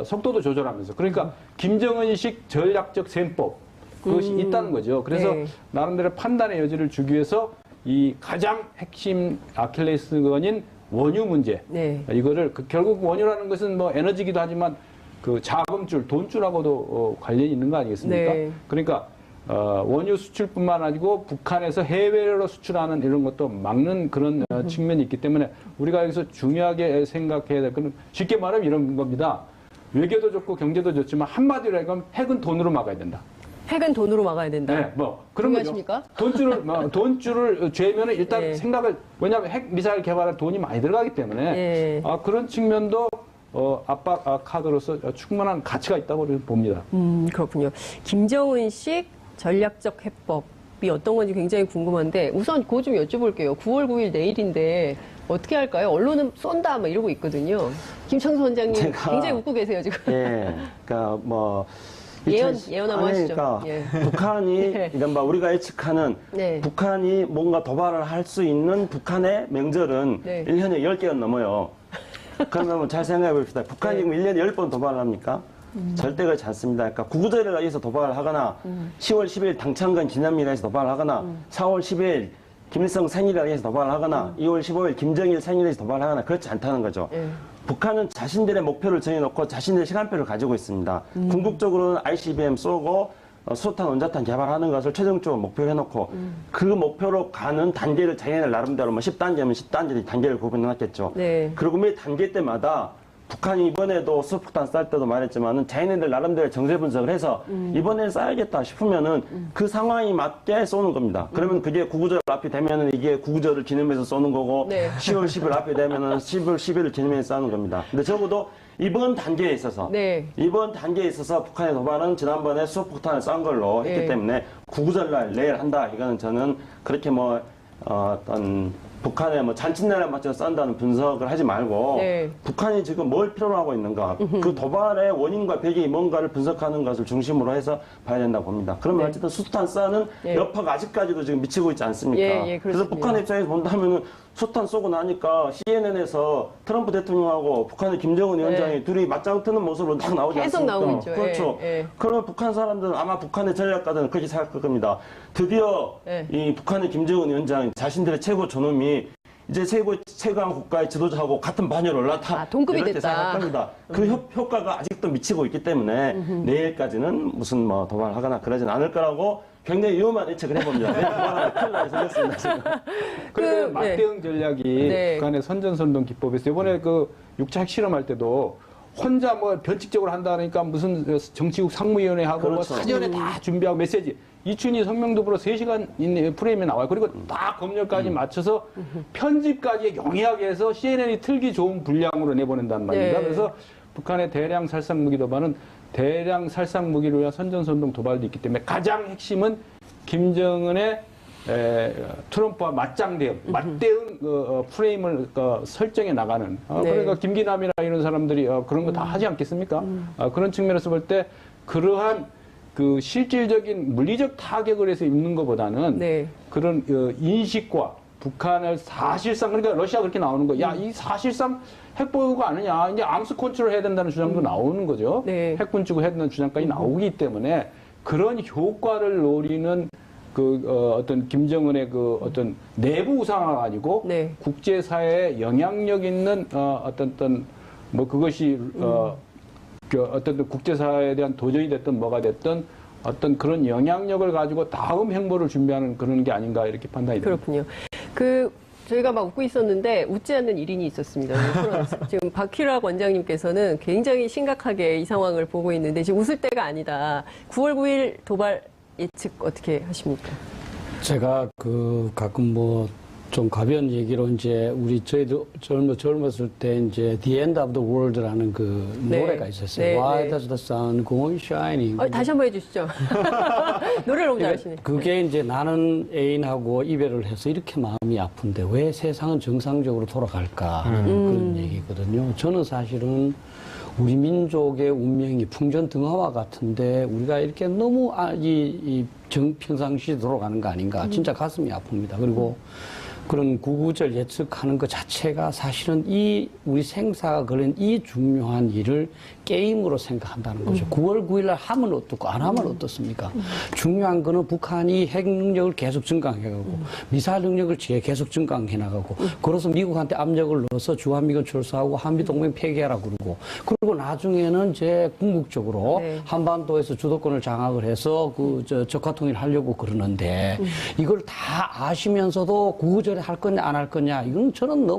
속도도 조절하면서 그러니까 김정은식 전략적 셈법 그것이 있다는 거죠. 그래서 네. 나름대로 판단의 여지를 주기 위해서 이 가장 핵심 아킬레스건인 원유 문제 네. 이거를 결국 원유라는 것은 뭐 에너지기도 하지만 그 자금줄, 돈줄하고도 관련이 있는 거 아니겠습니까? 네. 그러니까 원유 수출뿐만 아니고 북한에서 해외로 수출하는 이런 것도 막는 그런 측면이 있기 때문에 우리가 여기서 중요하게 생각해야 될 건 쉽게 말하면 이런 겁니다. 외교도 좋고 경제도 좋지만 한마디로 하면 핵은 돈으로 막아야 된다. 핵은 돈으로 막아야 된다. 네, 뭐 그런 거죠. 동의하십니까? 돈줄을 죄면은 일단 네. 생각을 왜냐하면 핵 미사일 개발에 돈이 많이 들어가기 때문에 네. 그런 측면도 압박 카드로서 충분한 가치가 있다고 봅니다. 그렇군요. 김정은식 전략적 해법이 어떤 건지 굉장히 궁금한데 우선 그거 좀 여쭤볼게요. 9월 9일 내일인데 어떻게 할까요? 언론은 쏜다 막 이러고 있거든요. 김창수 원장님 굉장히 웃고 계세요 지금. 예, 그러니까 뭐 예언 한번 하시죠. 그러니까 예. 북한이 네. 이른바 우리가 예측하는 네. 북한이 뭔가 도발을 할 수 있는 북한의 명절은 네. 1년에 10개가 넘어요. 그러면 잘 생각해 봅시다. 북한이 네. 지금 1년에 10번 도발을 합니까? 절대 그렇지 않습니다. 그러니까 구구절에 의해서 도발을 하거나 10월 10일 당창건 기념일에 의해서 도발을 하거나 4월 10일 김일성 생일에 의해서 도발을 하거나 2월 15일 김정일 생일에 의해서 도발을 하거나 그렇지 않다는 거죠. 북한은 자신들의 목표를 정해놓고 자신들의 시간표를 가지고 있습니다. 궁극적으로는 ICBM 쏘고 수소탄, 원자탄 개발하는 것을 최종적으로 목표로 해놓고 그 목표로 가는 단계를 자기네들 나름대로 뭐 10단계면 10단계 단계를 구분해놨겠죠. 네. 그리고 매 단계 때마다 북한이 이번에도 수폭탄 쌀 때도 말했지만은 자기네들 나름대로 정세 분석을 해서 이번에 쏴야겠다 싶으면은 그 상황에 맞게 쏘는 겁니다. 그러면 그게 구구절 앞이 되면은 이게 구구절을 기념해서 쏘는 거고 네. 10월 10일 앞이 되면은 10월 10일을 기념해서 쏘는 겁니다. 근데 적어도 이번 단계에 있어서 네. 이번 단계에 있어서 북한의 도발은 지난번에 수폭탄을 쏜 걸로 했기 네. 때문에 구구절날 내일 한다. 이거는 저는 그렇게 뭐 어떤 북한의 뭐 잔칫날에 맞춰서 쏜다는 분석을 하지 말고 네. 북한이 지금 뭘 필요로 하고 있는가 그 도발의 원인과 배경이 뭔가를 분석하는 것을 중심으로 해서 봐야 된다고 봅니다. 그러면 네. 어쨌든 수탄 쏴는 네. 여파가 아직까지도 지금 미치고 있지 않습니까? 예, 그래서 그렇습니다. 북한 입장에서 본다면은 수탄 쏘고 나니까 CNN에서 트럼프 대통령하고 북한의 김정은 위원장이 둘이 맞짱 뜨는 모습으로 딱 나오지 네. 계속 않습니까? 나오고 있죠. 그렇죠. 예, 예. 그러면 북한 사람들은 아마 북한의 전략가들은 그렇게 생각할 겁니다. 드디어 예. 이 북한의 김정은 위원장 자신들의 최고 존엄이 이제 최강 국가의 지도자하고 같은 반열에 올라타 동급이 이렇게 됐다. 생각할 겁니다. 그 효과가 아직도 미치고 있기 때문에 내일까지는 무슨 뭐 도발하거나 그러진 않을 거라고 굉장히 위험한 예측을 해봅니다. 내일 도발하면 큰일 나게 생겼습니다. 지금. 그런데 네. 맞대응 전략이 네. 북한의 선전선동 기법에서 이번에 그 6차 핵실험할 때도 혼자 뭐 변칙적으로 한다니까 무슨 정치국 상무위원회하고 뭐 그렇죠. 사전에 다 준비하고 메시지 이춘희 성명도부로 3시간 이내 프레임에 나와요. 그리고 다 검열까지 맞춰서 편집까지 영리하게 해서 CNN이 틀기 좋은 분량으로 내보낸단 말입니다. 네. 그래서 북한의 대량 살상 무기 도발은 대량 살상 무기를 위한 선전선동 도발도 있기 때문에 가장 핵심은 김정은의 트럼프와 맞대응 프레임을 설정해 나가는 네. 그러니까 김기남이나 이런 사람들이 그런 거 다 하지 않겠습니까? 그런 측면에서 볼 때 그러한 그 실질적인 물리적 타격을 해서 입는 것보다는 네. 그런 인식과 북한을 사실상 그러니까 러시아가 그렇게 나오는 거, 야, 이 사실상 핵 보유가 아니냐, 이제 암수 컨트롤 해야 된다는 주장도 나오는 거죠. 네. 핵 군주고 해야 된다는 주장까지 나오기 때문에 그런 효과를 노리는 어떤 김정은의 그 어떤 내부 우상화가 아니고 네. 국제사회에 영향력 있는 어떤 뭐 그것이 그 어떤 국제사회에 대한 도전이 됐든 뭐가 됐든 어떤 그런 영향력을 가지고 다음 행보를 준비하는 그런 게 아닌가 이렇게 판단이 됩니다. 그렇군요. 저희가 막 웃고 있었는데 웃지 않는 일인이 있었습니다. 지금 박희락 원장님께서는 굉장히 심각하게 이 상황을 보고 있는데 지금 웃을 때가 아니다. 9월 9일 도발 예측 어떻게 하십니까? 제가 가끔 좀 가벼운 얘기로 이제 저희도 젊었을 때 이제 The End of the World라는 네. 노래가 있었어요. 네, Why 네. does the sun go on shining? 다시 한번 해주시죠. 노래를 너무 잘하시네. 그게 이제 나는 애인하고 이별을 해서 이렇게 마음이 아픈데 왜 세상은 정상적으로 돌아갈까 하는 그런 얘기거든요. 저는 사실은 우리 민족의 운명이 풍전등화와 같은데 우리가 이렇게 너무 평상시에 돌아가는 거 아닌가 진짜 가슴이 아픕니다. 그리고 그런 구구절 예측하는 것 자체가 사실은 이 우리 생사가 걸린 이 중요한 일을 게임으로 생각한다는 거죠. 9월 9일 날 하면 어떻고 안 하면 어떻습니까? 중요한 거는 북한이 핵 능력을 계속 증강해가고 미사일 능력을 계속 증강해 나가고 그래서 미국한테 압력을 넣어서 주한미군 철수하고 한미동맹 폐기하라 그러고 그리고 나중에는 이제 궁극적으로 네. 한반도에서 주도권을 장악을 해서 적화통일 하려고 그러는데 이걸 다 아시면서도 구구절에 할 거냐 안 할 거냐 이건 저는 너무